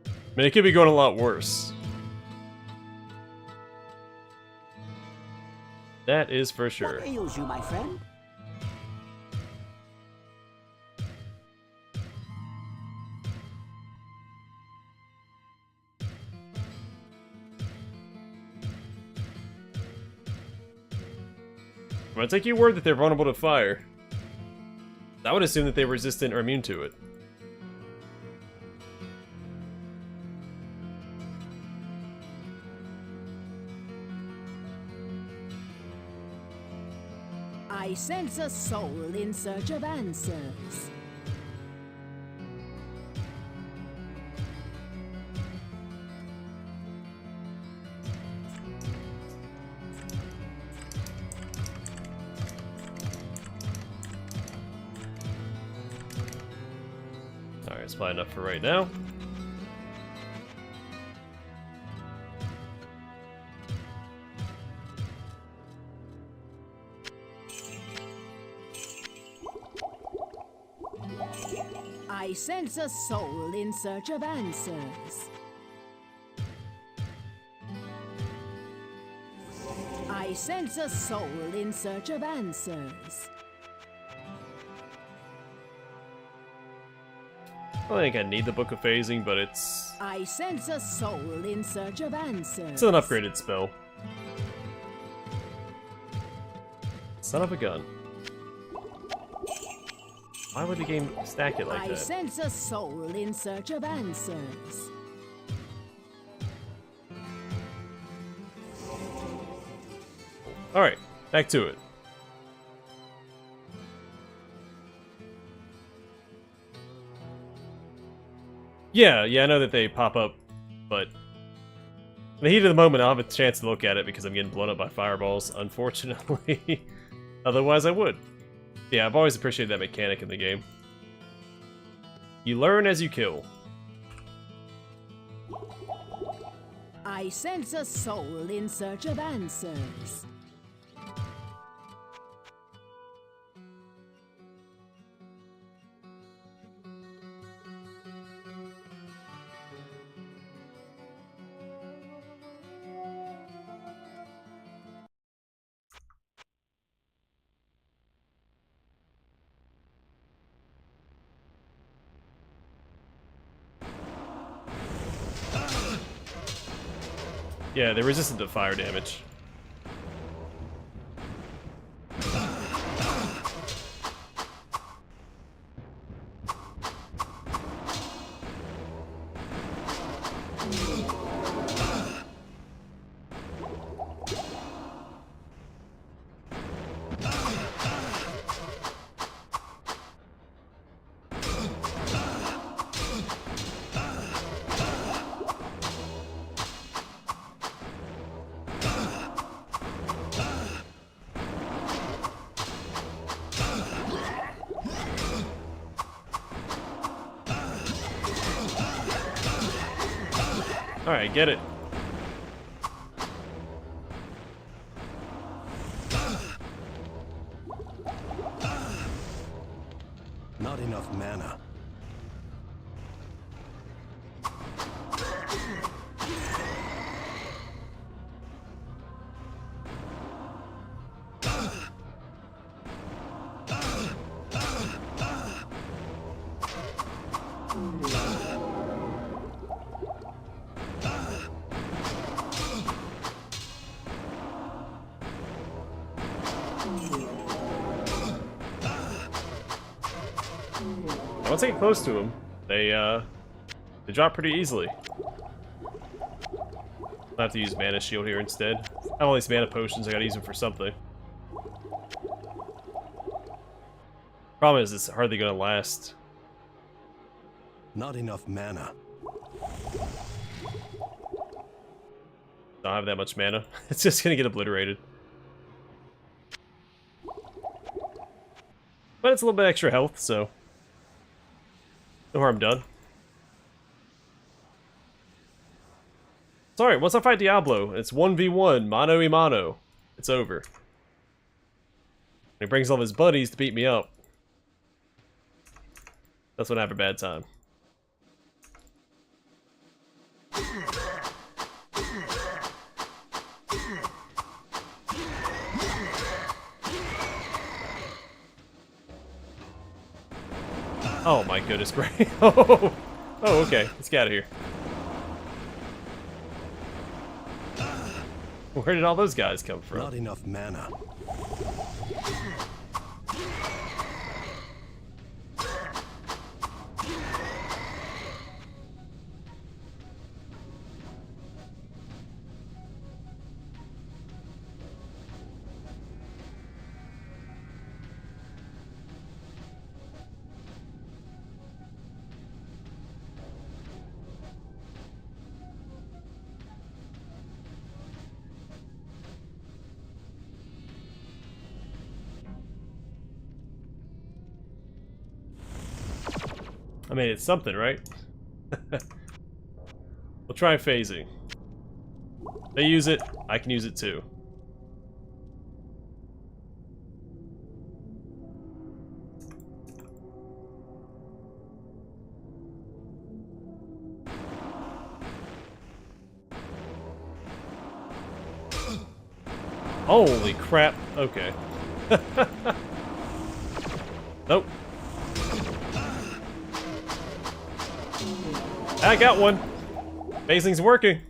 A: I mean, it could be going a lot worse. That is for sure.
B: What ails you, my friend?
A: I'm gonna take your word that they're vulnerable to fire. I would assume that they're resistant or immune to it.
H: I sense a soul in search of answers.
A: Alright, it's probably enough for right now.
H: I sense a soul in search of answers. I sense a soul in search of answers.
A: I don't think I need the Book of Phasing, but it's...
H: I sense a soul in search of answers.
A: It's an upgraded spell. Son of a gun. Why would the game stack it like
H: I
A: that?
H: sense a soul in search of answers.
A: Alright, back to it. Yeah, I know that they pop up, but in the heat of the moment, I'll have a chance to look at it because I'm getting blown up by fireballs, unfortunately. Otherwise, I would. Yeah, I've always appreciated that mechanic in the game. You learn as you kill.
H: I sense a soul in search of answers.
A: Yeah, they're resistant to fire damage. Alright, get it.
D: Not enough mana.
A: Once I get close to them, they drop pretty easily. I have to use mana shield here instead. I have all these mana potions, I gotta use them for something. Problem is, it's hardly gonna last.
D: Not enough mana.
A: Don't have that much mana. It's just gonna get obliterated. But it's a little bit extra health, so no harm done. It's alright, once I fight Diablo, it's 1v1, mano y mano. It's over. He brings all of his buddies to beat me up. That's when I have a bad time. Oh my goodness, great. Oh, okay. Let's get out of here. Where did all those guys come from?
D: Not enough mana.
A: I mean, it's something, right? We'll try phasing. They use it, I can use it too. Holy crap, okay. Nope. I got one. Phasing's working.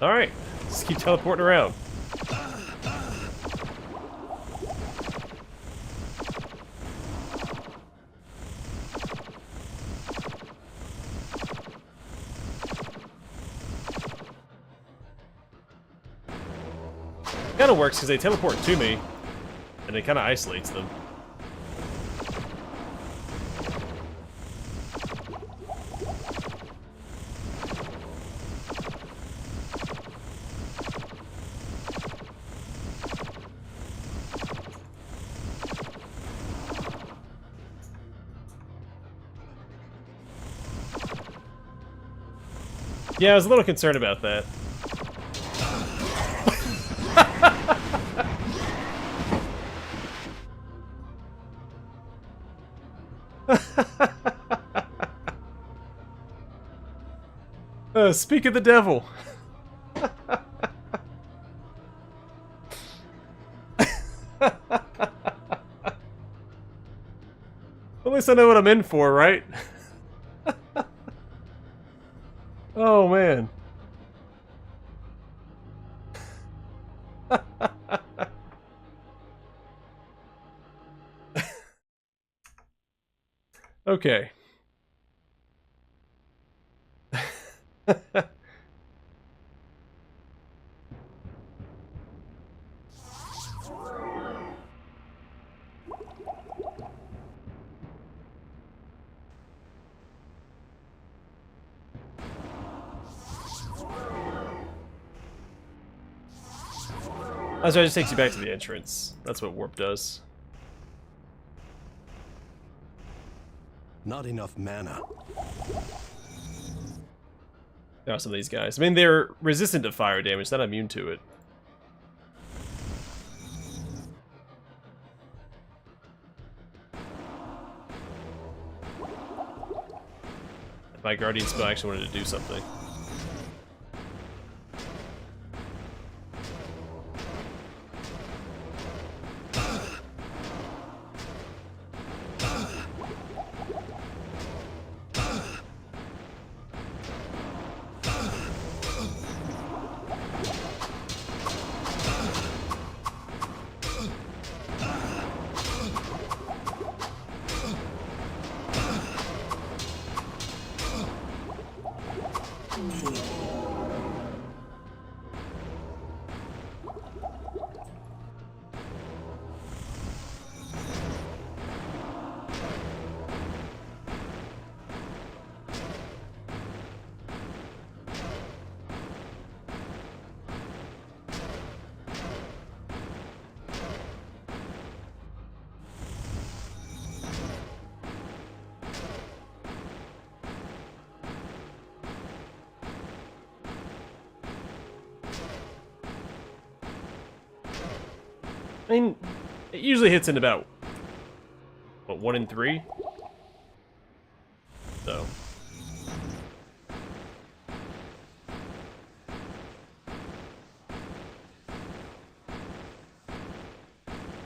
A: Alright, just keep teleporting around. Kinda works because they teleport to me, and it kinda isolates them. Yeah, I was a little concerned about that. Speak of the devil. At least I know what I'm in for, right? Oh, man. Okay. That's why it just takes you back to the entrance. That's what warp does.
D: Not enough mana.
A: There are some of these guys. I mean, they're resistant to fire damage, not immune to it. My guardian spell actually wanted to do something. I mean, it usually hits in about, what, 1 in 3? So.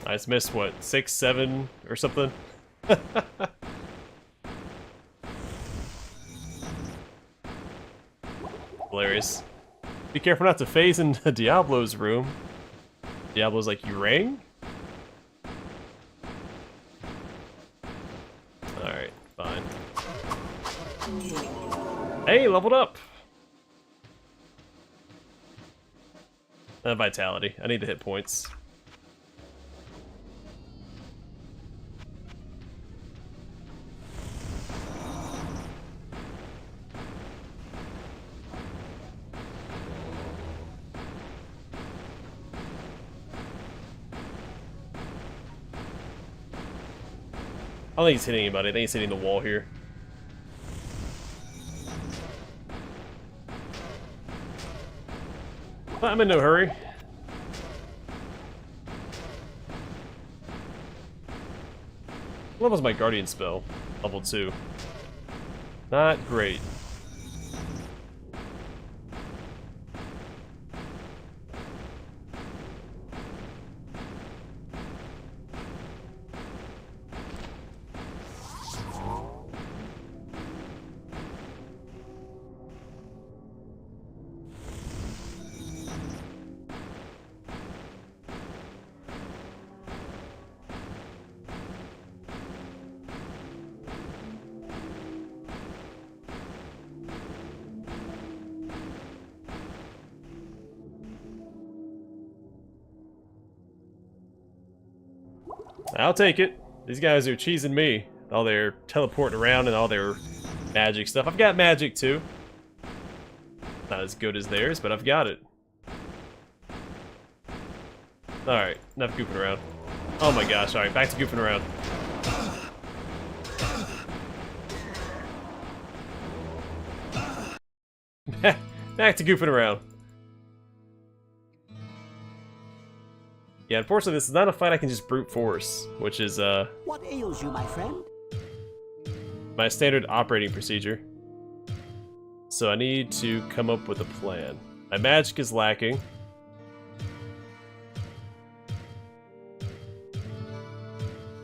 A: I just missed, what, 6, 7, or something? Hilarious. Be careful not to phase into Diablo's room. Diablo's like, you rang? Alright, fine. Hey, leveled up! Vitality. I need to hit points. I don't think he's hitting anybody. I think he's hitting the wall here. But I'm in no hurry. What level's my guardian spell? Level 2. Not great. I'll take it. These guys are cheesing me. All their teleporting around and all their magic stuff. I've got magic too. Not as good as theirs, but I've got it. Alright, enough goofing around. Oh my gosh, alright, back to goofing around. Back to goofing around. Yeah, unfortunately, this is not a fight I can just brute force, which is,
B: What ails you, my friend?
A: my standard operating procedure. So I need to come up with a plan. My magic is lacking.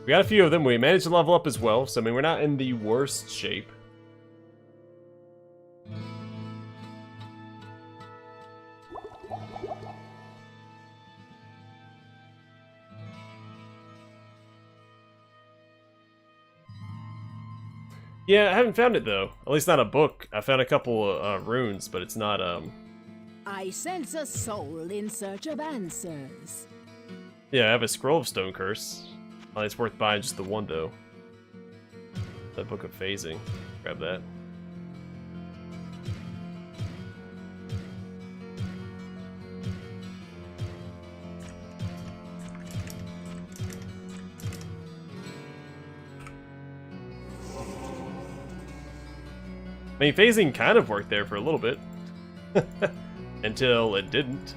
A: We got a few of them. We managed to level up as well, so I mean, we're not in the worst shape. Yeah, I haven't found it though. At least not a book. I found a couple runes, but it's not
H: I sense a soul in search of answers.
A: Yeah, I have a scroll of stone curse. Oh, it's worth buying just the one though. That book of phasing. Grab that. I mean, phasing kind of worked there for a little bit. Until it didn't.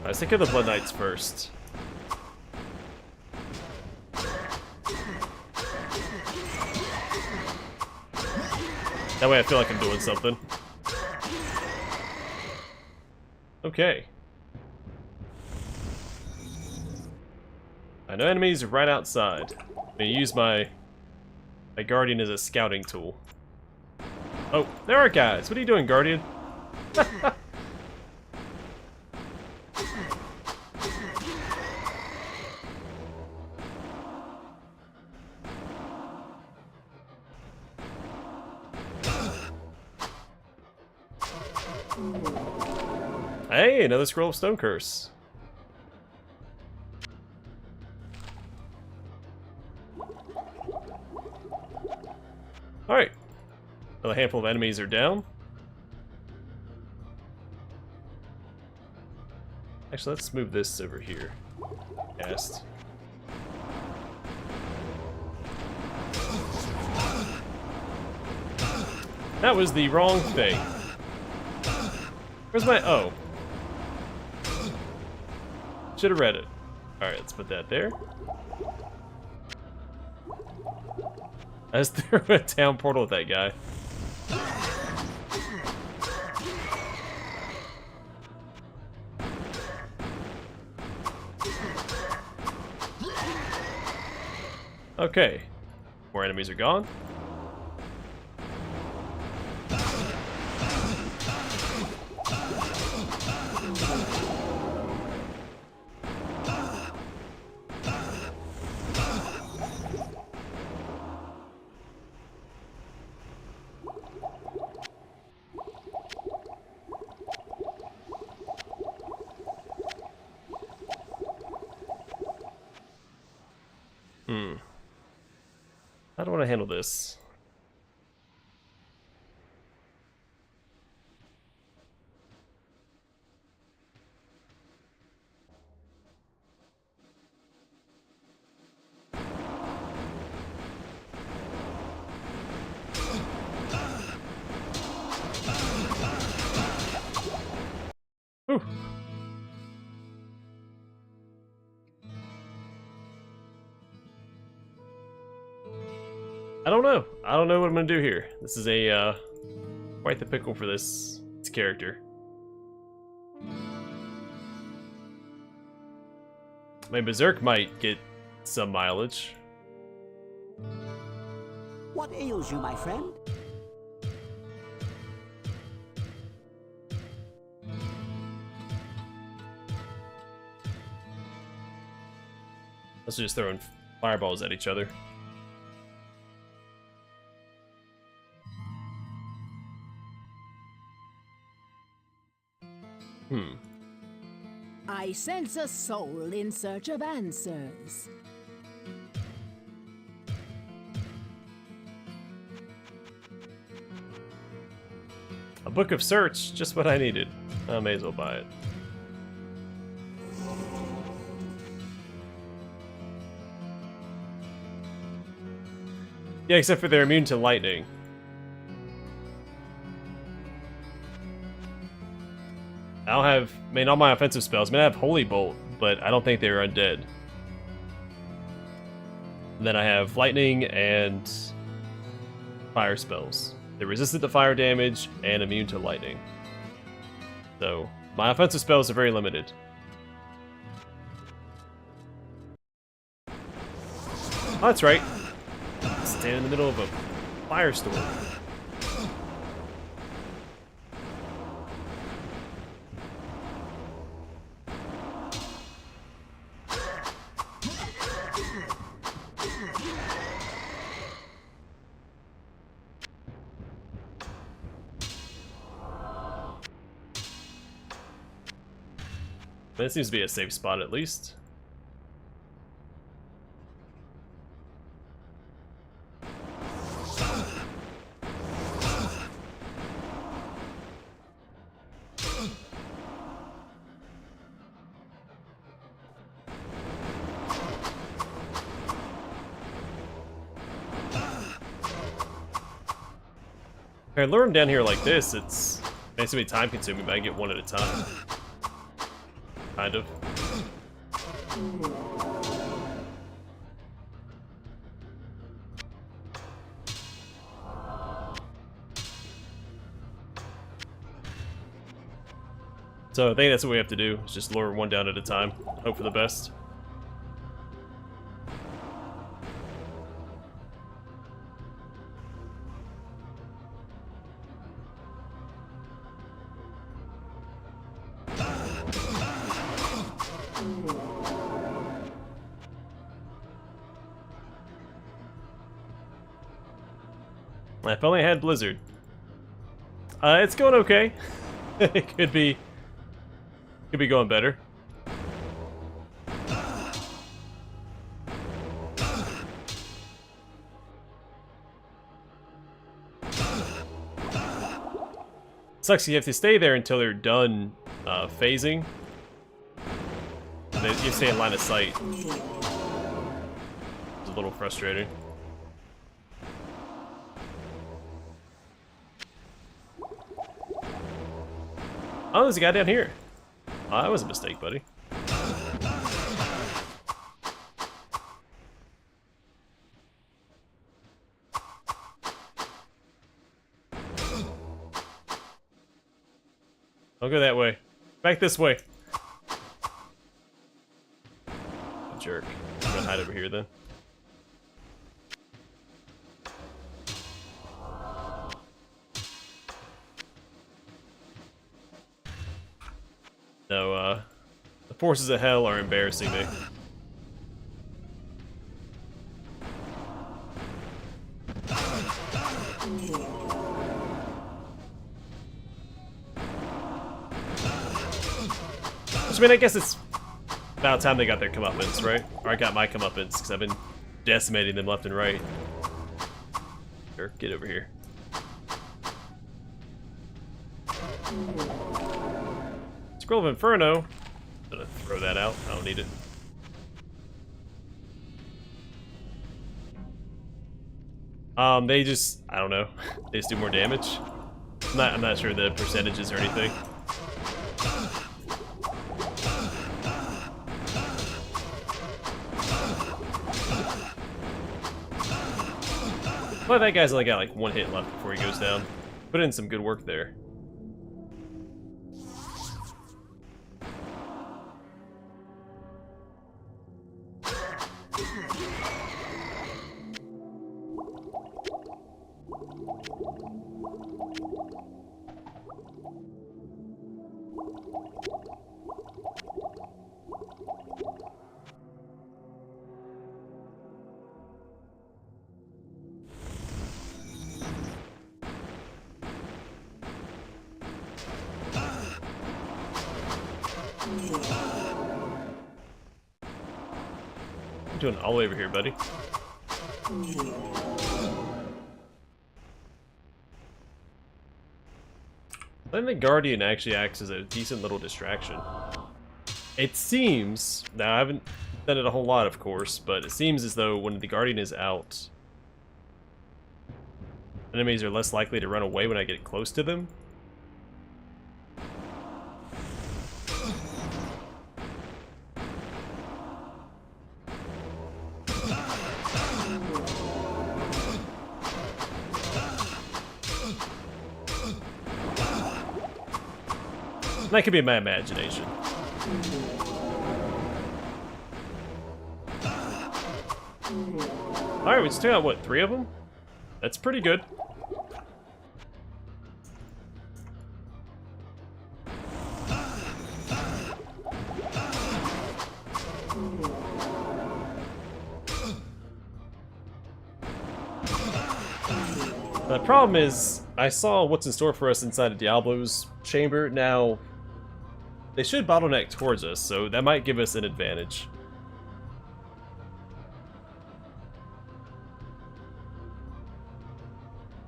A: Let's take care of the Blood Knights first. That way I feel like I'm doing something. Okay. I know enemies are right outside. I'm gonna use my Guardian as a scouting tool. Oh, there are guys. What are you doing, Guardian? Hey, another scroll of stone curse. Alright. Another handful of enemies are down. Actually, let's move this over here. Cast. That was the wrong thing. Where's my... Oh. Should have read it. Alright, let's put that there. I just threw a town portal with that guy. Okay. More enemies are gone. How do I want to handle this? Whew. I don't know. I don't know what I'm gonna do here. This is a quite the pickle for this character. My Berserk might get some mileage.
B: What ails you, my friend?
A: Let's just throwing fireballs at each other.
H: I sense a soul in search of answers.
A: A book of search, just what I needed. I may as well buy it. Yeah, except for they're immune to lightning. I don't have, I mean, all my offensive spells. I mean, I have Holy Bolt, but I don't think they're undead. And then I have lightning and fire spells. They're resistant to fire damage and immune to lightning. So, my offensive spells are very limited. Oh, that's right. Stand in the middle of a firestorm. That seems to be a safe spot at least. If I lure them down here like this, it's basically time consuming, but I get one at a time. Kind of. So I think that's what we have to do, is just lure one down at a time. Hope for the best. If only I had Blizzard. It's going okay. It could be going better. Sucks you have to stay there until they're done phasing. And then you stay in line of sight. It's a little frustrating. Oh, there's a guy down here. Oh, that was a mistake, buddy. I'll go that way. Back this way. Jerk. I'm gonna hide over here then. No, the forces of hell are embarrassing me. Which, I mean, I guess it's about time they got their comeuppance, right? Or I got my comeuppance, because I've been decimating them left and right. Sure, get over here. Scroll of Inferno. I'm gonna throw that out. I don't need it. They just, I don't know. They just do more damage. I'm not sure the percentages or anything. But that guy's only got like one hit left before he goes down. Put in some good work there. I'm doing all the way over here, buddy. I think the Guardian actually acts as a decent little distraction. It seems, now I haven't done it a whole lot of course, but it seems as though when the Guardian is out, Enemies are less likely to run away when I get close to them. That could be my imagination. Alright, we still got, what, 3 of them? That's pretty good. The problem is, I saw what's in store for us inside of Diablo's chamber. Now, they should bottleneck towards us, so that might give us an advantage.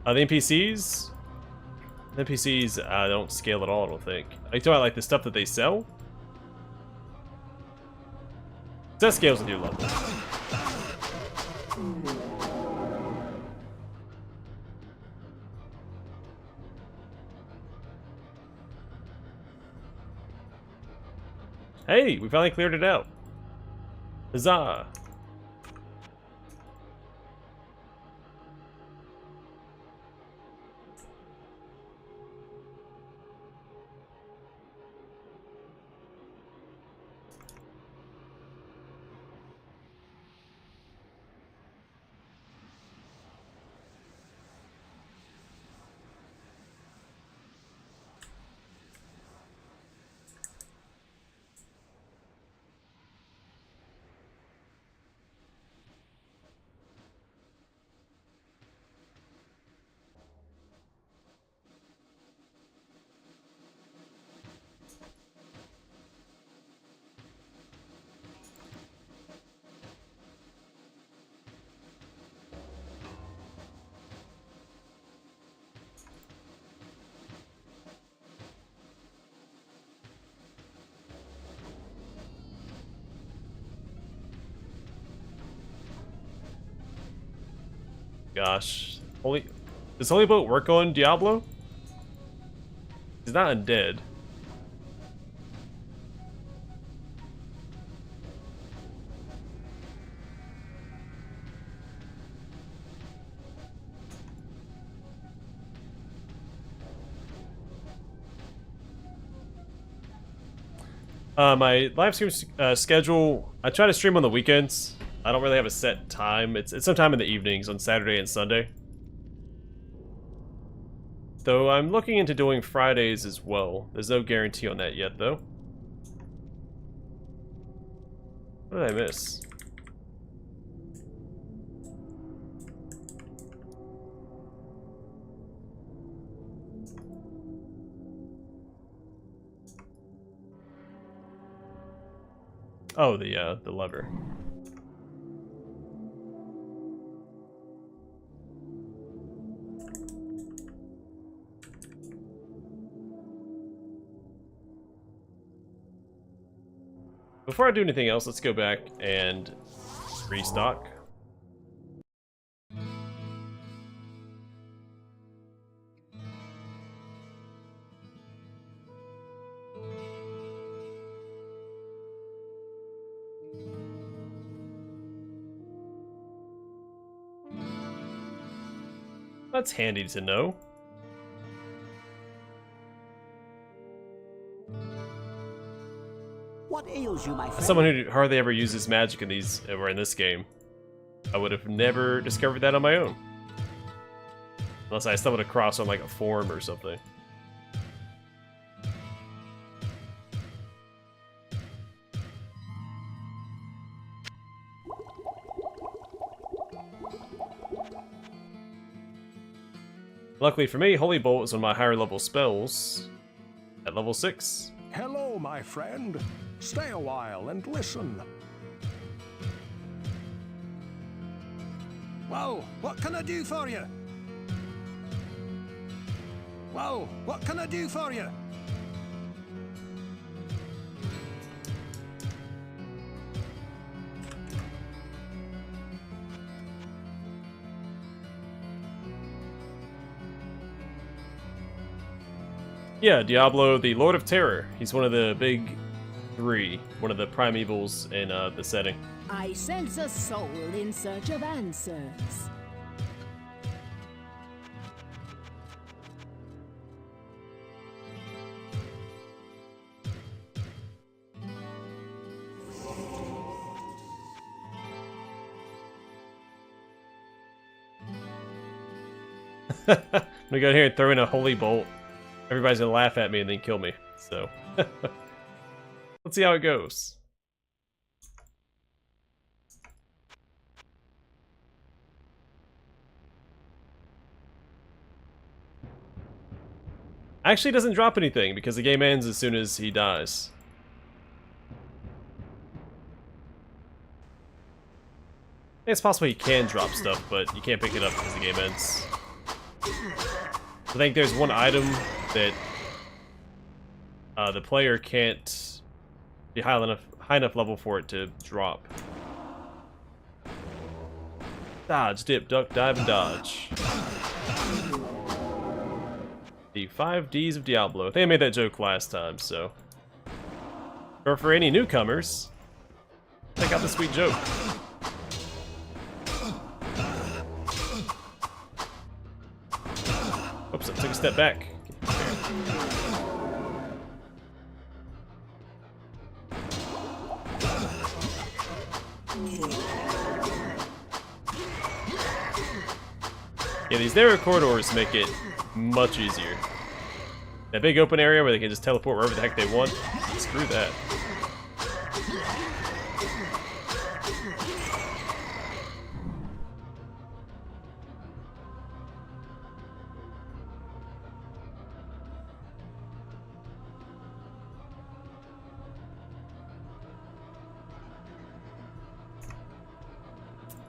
A: The NPCs? The NPCs don't scale at all, I don't think. Are you talking about like the stuff that they sell? That scales with your level. Hey, we finally cleared it out. Huzzah! Gosh. Does Holy Boat work on Diablo? He's not undead. My live stream schedule, I try to stream on the weekends. I don't really have a set time. It's sometime in the evenings on Saturday and Sunday. Though I'm looking into doing Fridays as well. There's no guarantee on that yet, though. What did I miss? Oh, the lever. Before I do anything else, let's go back and restock. That's handy to know.
B: What ails you, my friend?
A: As someone who hardly ever uses magic in these, or in this game, I would have never discovered that on my own. Unless I stumbled across on like a forum or something. Luckily for me, Holy Bolt is one of my higher level spells at level 6.
F: Hello, my friend. Stay a while and listen.
D: Well, what can I do for you? Well, what can I do for you?
A: Yeah, Diablo, the Lord of Terror. He's one of the big three, one of the primevals in the setting.
H: I sense a soul in search of answers.
A: I'm gonna go here and throw in a holy bolt. Everybody's gonna laugh at me and then kill me. So let's see how it goes. Actually, it doesn't drop anything because the game ends as soon as he dies. It's possible you can drop stuff, but you can't pick it up because the game ends. I think there's one item that the player can't be high enough level for it to drop. Dodge, dip, duck, dive, and dodge. The 5 Ds of Diablo. I think I made that joke last time, so. Or for any newcomers, check out the sweet joke. Oops, I took a step back. Yeah, these narrow corridors make it much easier. That big open area where they can just teleport wherever the heck they want, screw that.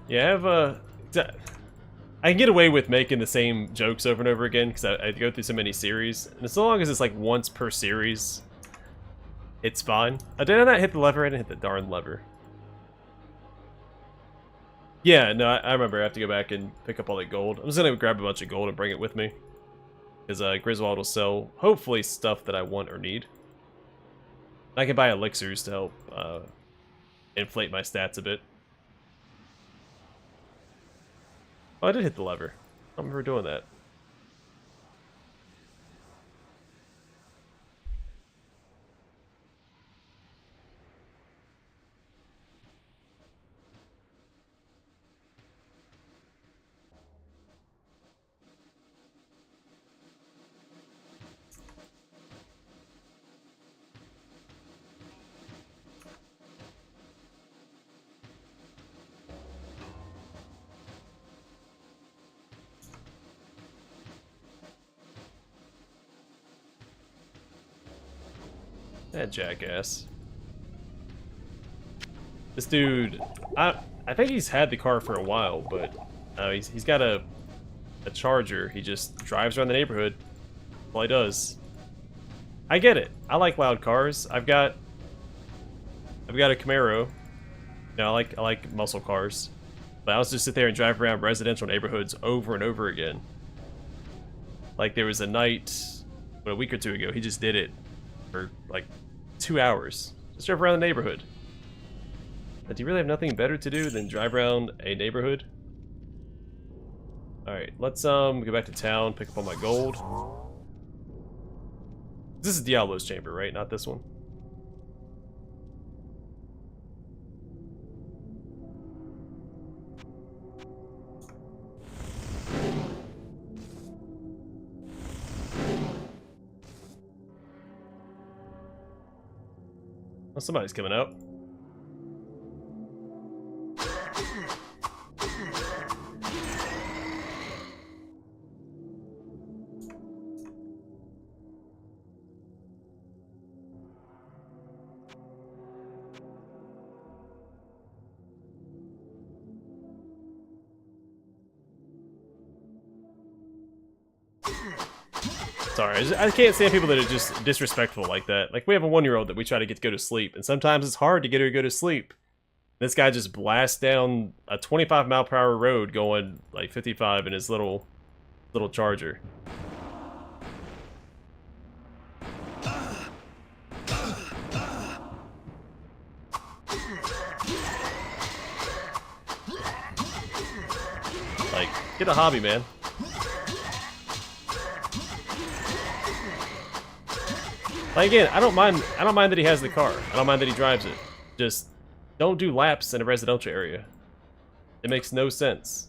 A: Yeah, I have I can get away with making the same jokes over and over again because I go through so many series, and as long as it's like once per series, it's fine. Did I not hit the lever? I didn't hit the darn lever. Yeah, no, I remember I have to go back and pick up all that gold. I'm just gonna grab a bunch of gold and bring it with me, because Griswold will sell hopefully stuff that I want or need. I can buy elixirs to help inflate my stats a bit. Oh, I did hit the lever. I don't remember doing that. That jackass. This dude, I think he's had the car for a while, but he's got a Charger. He just drives around the neighborhood. That's all he does. I get it. I like loud cars. I've got a Camaro. No, I like muscle cars. But I also just sit there and drive around residential neighborhoods over and over again. Like there was a night, a week or two ago, he just did it for like 2 hours. Just drive around the neighborhood. But do you really have nothing better to do than drive around a neighborhood? Alright, let's go back to town, pick up all my gold. This is Diablo's chamber, right? Not this one. Oh, somebody's coming out. Sorry, I can't stand people that are just disrespectful like that. Like, we have a 1-year-old that we try to get to go to sleep, and sometimes it's hard to get her to go to sleep. This guy just blasts down a 25-mile-per-hour road going, like, 55 in his little Charger. Like, get a hobby, man. Like, again, I don't mind that he has the car. I don't mind that he drives it. Just don't do laps in a residential area. It makes no sense.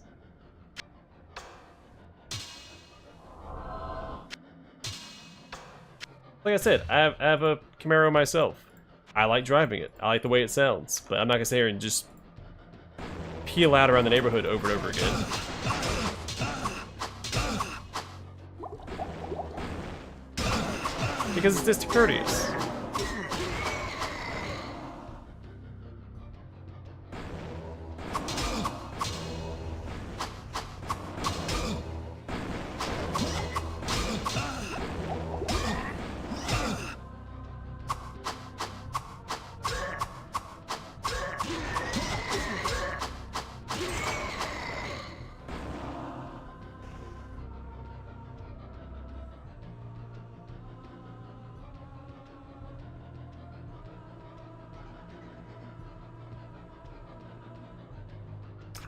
A: Like I said, I have a Camaro myself. I like driving it. I like the way it sounds. But I'm not gonna sit here and just peel out around the neighborhood over and over again. Because it's discourteous.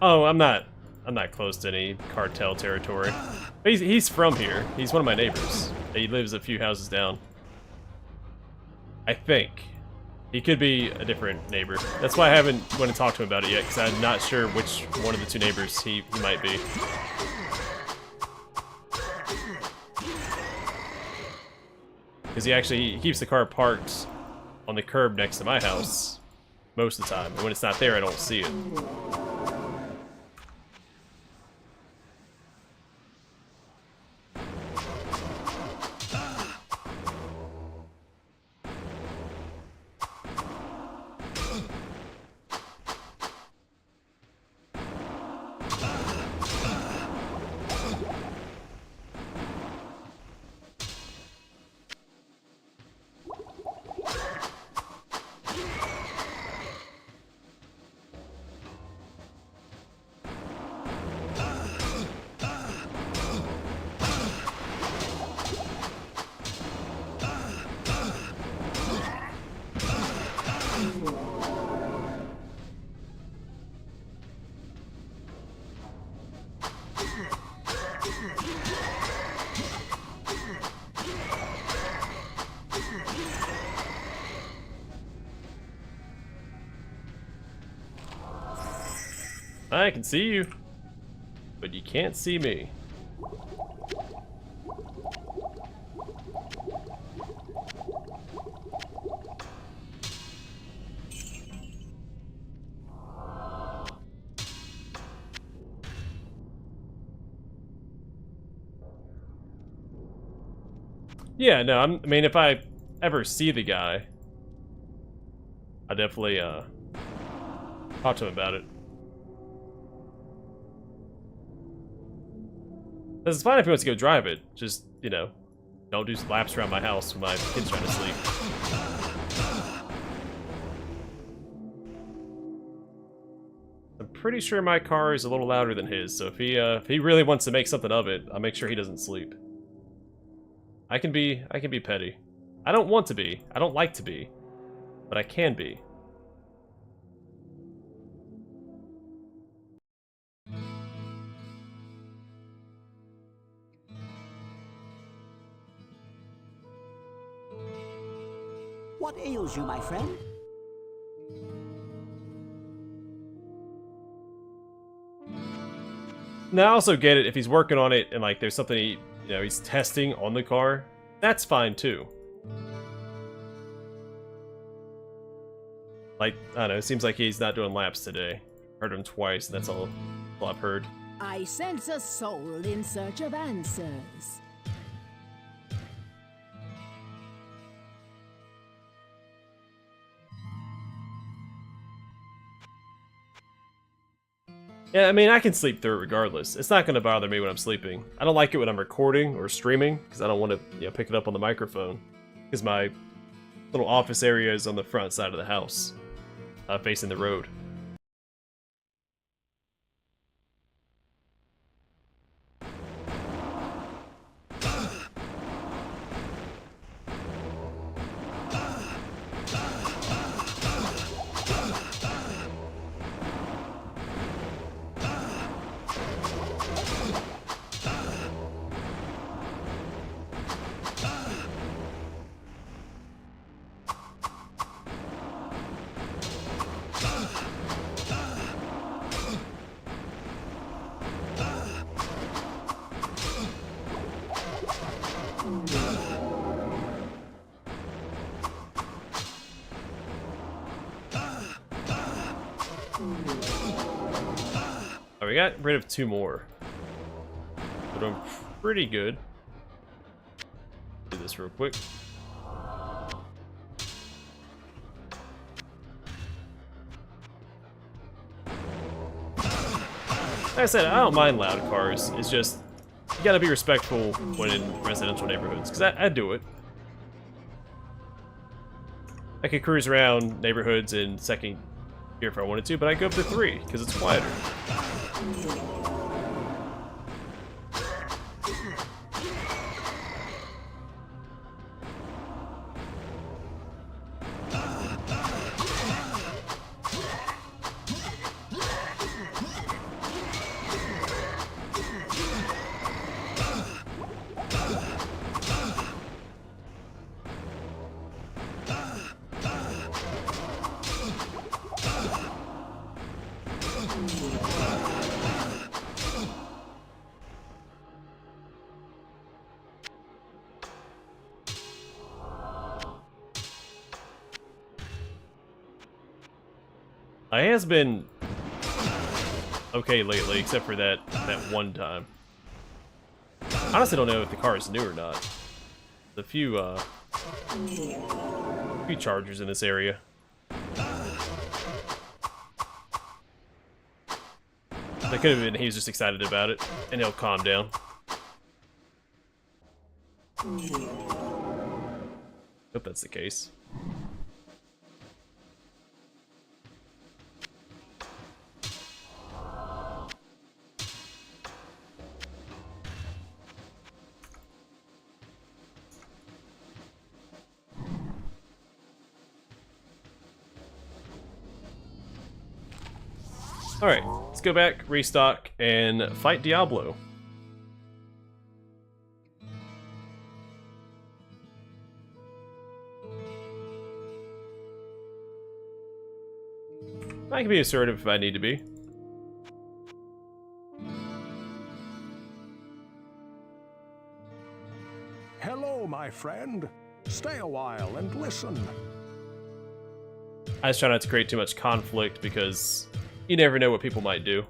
A: Oh, I'm not close to any cartel territory. He's from here. He's one of my neighbors. He lives a few houses down. I think. He could be a different neighbor. That's why I haven't went to talk to him about it yet, because I'm not sure which one of the two neighbors he might be. Because he keeps the car parked on the curb next to my house most of the time. And when it's not there, I don't see it. I can see you, but you can't see me. Yeah, no, I mean, if I ever see the guy, I'll definitely talk to him about it. It's fine if he wants to go drive it. Just, you know, don't do laps around my house when my kid's trying to sleep. I'm pretty sure my car is a little louder than his, so if he really wants to make something of it, I'll make sure he doesn't sleep. I can be petty. I don't want to be. I don't like to be. But I can be.
B: What ails you, my friend?
A: Now, I also get it if he's working on it and, like, there's something he's testing on the car. That's fine, too. Like, I don't know, it seems like he's not doing laps today. Heard him twice, that's all I've heard.
H: I sense a soul in search of answers.
A: Yeah, I mean, I can sleep through it regardless. It's not going to bother me when I'm sleeping. I don't like it when I'm recording or streaming, because I don't want to pick it up on the microphone. Because my little office area is on the front side of the house, facing the road. we got rid of 2 more. But I'm pretty good. Do this real quick. Like I said, I don't mind loud cars. It's just, you gotta be respectful when in residential neighborhoods, because I do it. I could cruise around neighborhoods in second gear if I wanted to, but I go up to 3, because it's quieter. I has been okay lately, except for that one time. Honestly, don't know if the car is new or not. There's a few chargers in this area. That could have been he was just excited about it, and he'll calm down. Hope that's the case. Alright, let's go back, restock, and fight Diablo. I can be assertive if I need to be.
F: Hello, my friend. Stay a while and listen.
A: I just try not to create too much conflict because you never know what people might do.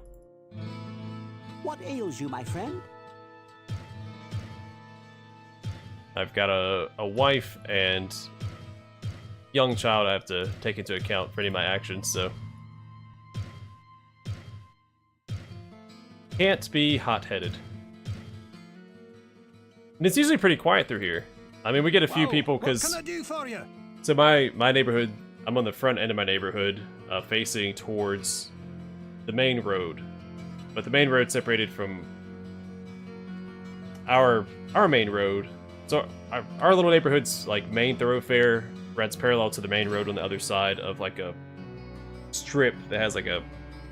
B: What ails you, my friend?
A: I've got a wife and young child I have to take into account for any of my actions, so can't be hot-headed. And it's usually pretty quiet through here. I mean, we get a few people because...
D: What can I do for you?
A: So my neighborhood, I'm on the front end of my neighborhood, facing towards the main road. But the main road separated from our main road. So our little neighborhood's like main thoroughfare runs parallel to the main road on the other side of like a strip that has like a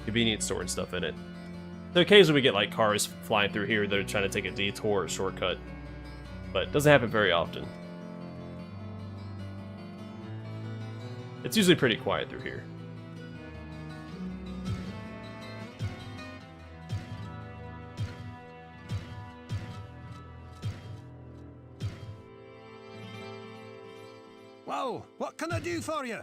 A: convenience store and stuff in it. So occasionally we get like cars flying through here that are trying to take a detour or shortcut, but it doesn't happen very often. It's usually pretty quiet through here.
D: Well, what can I do for you?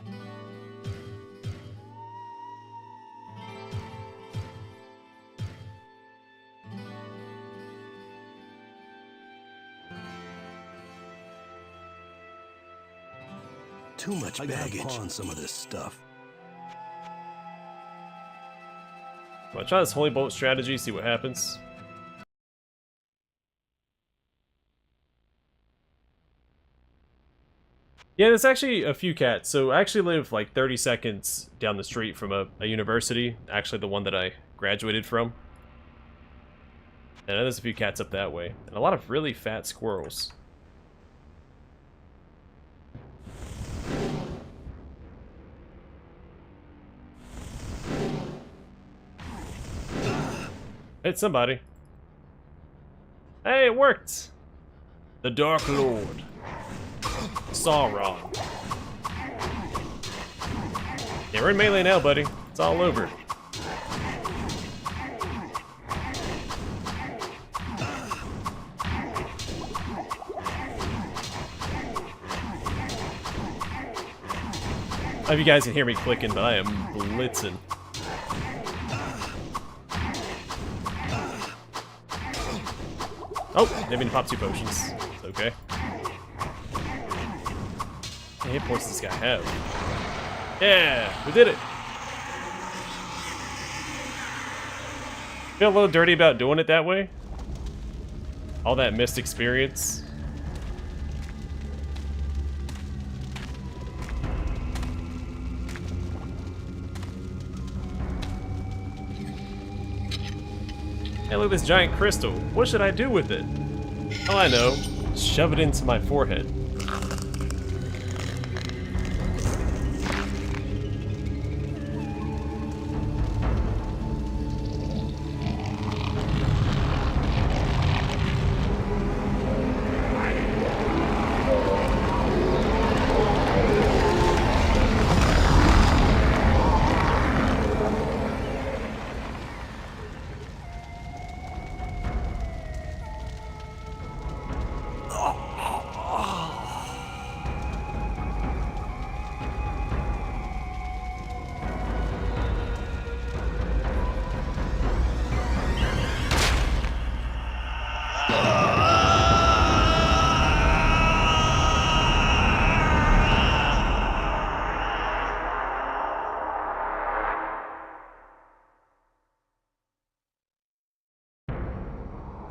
D: Too much baggage on some of this stuff.
A: Well, try this Holy Bolt strategy, see what happens. Yeah, there's actually a few cats. So I actually live like 30 seconds down the street from a university. Actually the one that I graduated from. And there's a few cats up that way. And a lot of really fat squirrels. Hit somebody. Hey, it worked! The Dark Lord. Sauron. Yeah, we're in melee now, buddy. It's all over. I don't know if you guys can hear me clicking, but I am blitzing. Oh, didn't mean to pop 2 potions. It's okay. How many hit points does this guy have? Yeah, we did it. Feel a little dirty about doing it that way. All that missed experience. Hey, look at this giant crystal. What should I do with it? Oh, I know. Shove it into my forehead.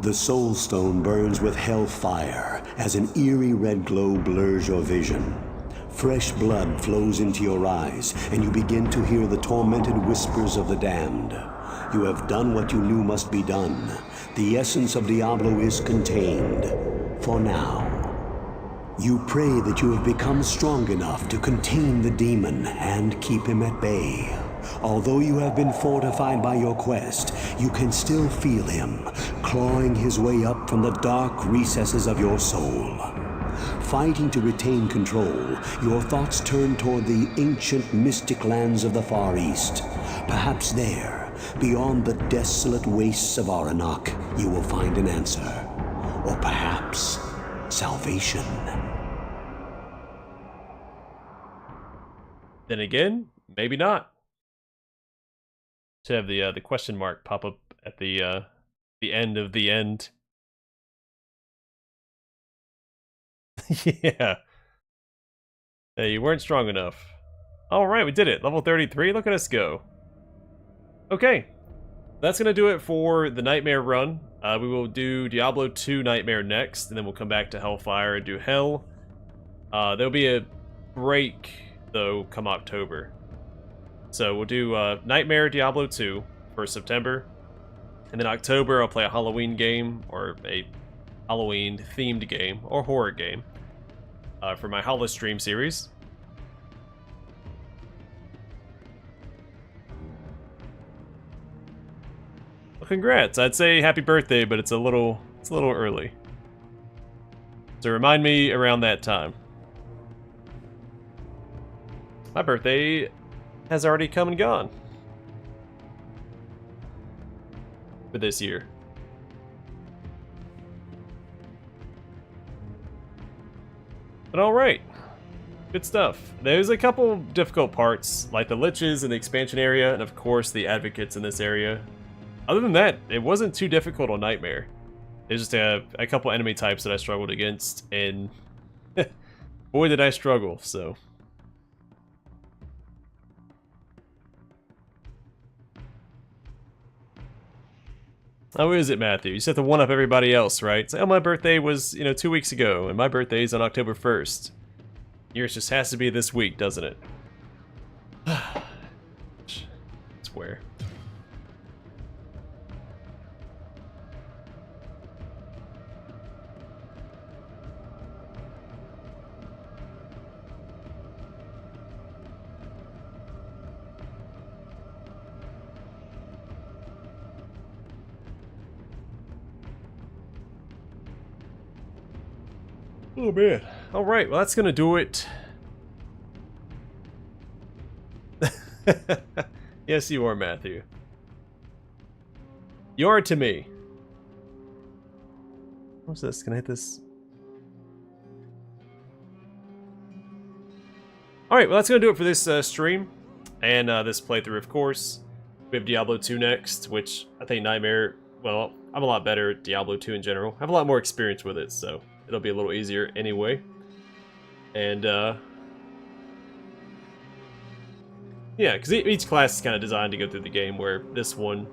C: The Soul Stone burns with Hellfire as an eerie red glow blurs your vision. Fresh blood flows into your eyes, and you begin to hear the tormented whispers of the damned. You have done what you knew must be done. The essence of Diablo is contained. For now. You pray that you have become strong enough to contain the demon and keep him at bay. Although you have been fortified by your quest, you can still feel him, clawing his way up from the dark recesses of your soul. Fighting to retain control, your thoughts turn toward the ancient mystic lands of the Far East. Perhaps there, beyond the desolate wastes of Aranok, you will find an answer. Or perhaps, salvation.
A: Then again, maybe not. Should have the question mark pop up at the end of the end. Yeah. Hey, you weren't strong enough. Alright, we did it. Level 33, look at us go. Okay. That's gonna do it for the Nightmare run. We will do Diablo 2 Nightmare next, and then we'll come back to Hellfire and do Hell. There'll be a break, though, come October. So we'll do Nightmare Diablo 2 for September. And then October I'll play a Halloween game, or a Halloween-themed game, or horror game, for my Hollow Stream series. Well, congrats! I'd say happy birthday, but it's a little early. So remind me around that time. My birthday has already come and gone for this year. But alright. Good stuff. There's a couple difficult parts, like the liches in the expansion area, and of course the advocates in this area. Other than that, it wasn't too difficult on Nightmare. There's just a couple enemy types that I struggled against, and boy did I struggle, so. How is it, Matthew? You just have to one-up everybody else, right? Say, oh, my birthday was, 2 weeks ago, and my birthday's on October 1st. Yours just has to be this week, doesn't it? Swear. Oh man. Alright, well that's gonna do it. Yes, you are, Matthew. You are to me. What's this? Can I hit this? Alright, well that's gonna do it for this stream. And this playthrough, of course. We have Diablo 2 next, which I think Nightmare well, I'm a lot better at Diablo 2 in general. I have a lot more experience with it, so it'll be a little easier anyway. And, yeah, because each class is kind of designed to go through the game, where this one,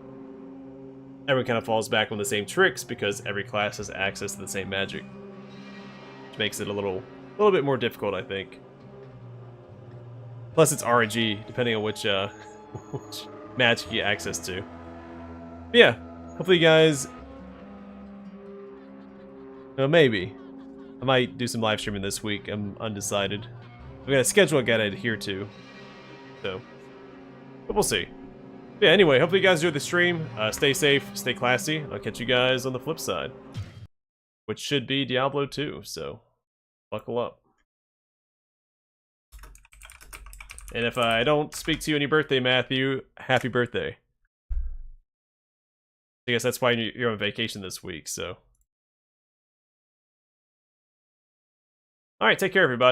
A: everyone kind of falls back on the same tricks because every class has access to the same magic. Which makes it a little bit more difficult, I think. Plus it's RNG, depending on which, which magic you get access to. But yeah, hopefully you guys... maybe. I might do some live streaming this week, I'm undecided. I've got a schedule I gotta adhere to. So, but we'll see. Yeah, anyway, hopefully you guys enjoyed the stream. Stay safe, stay classy. I'll catch you guys on the flip side. Which should be Diablo 2, so buckle up. And if I don't speak to you on your birthday, Matthew, happy birthday. I guess that's why you're on vacation this week, so. Alright, take care, everybody.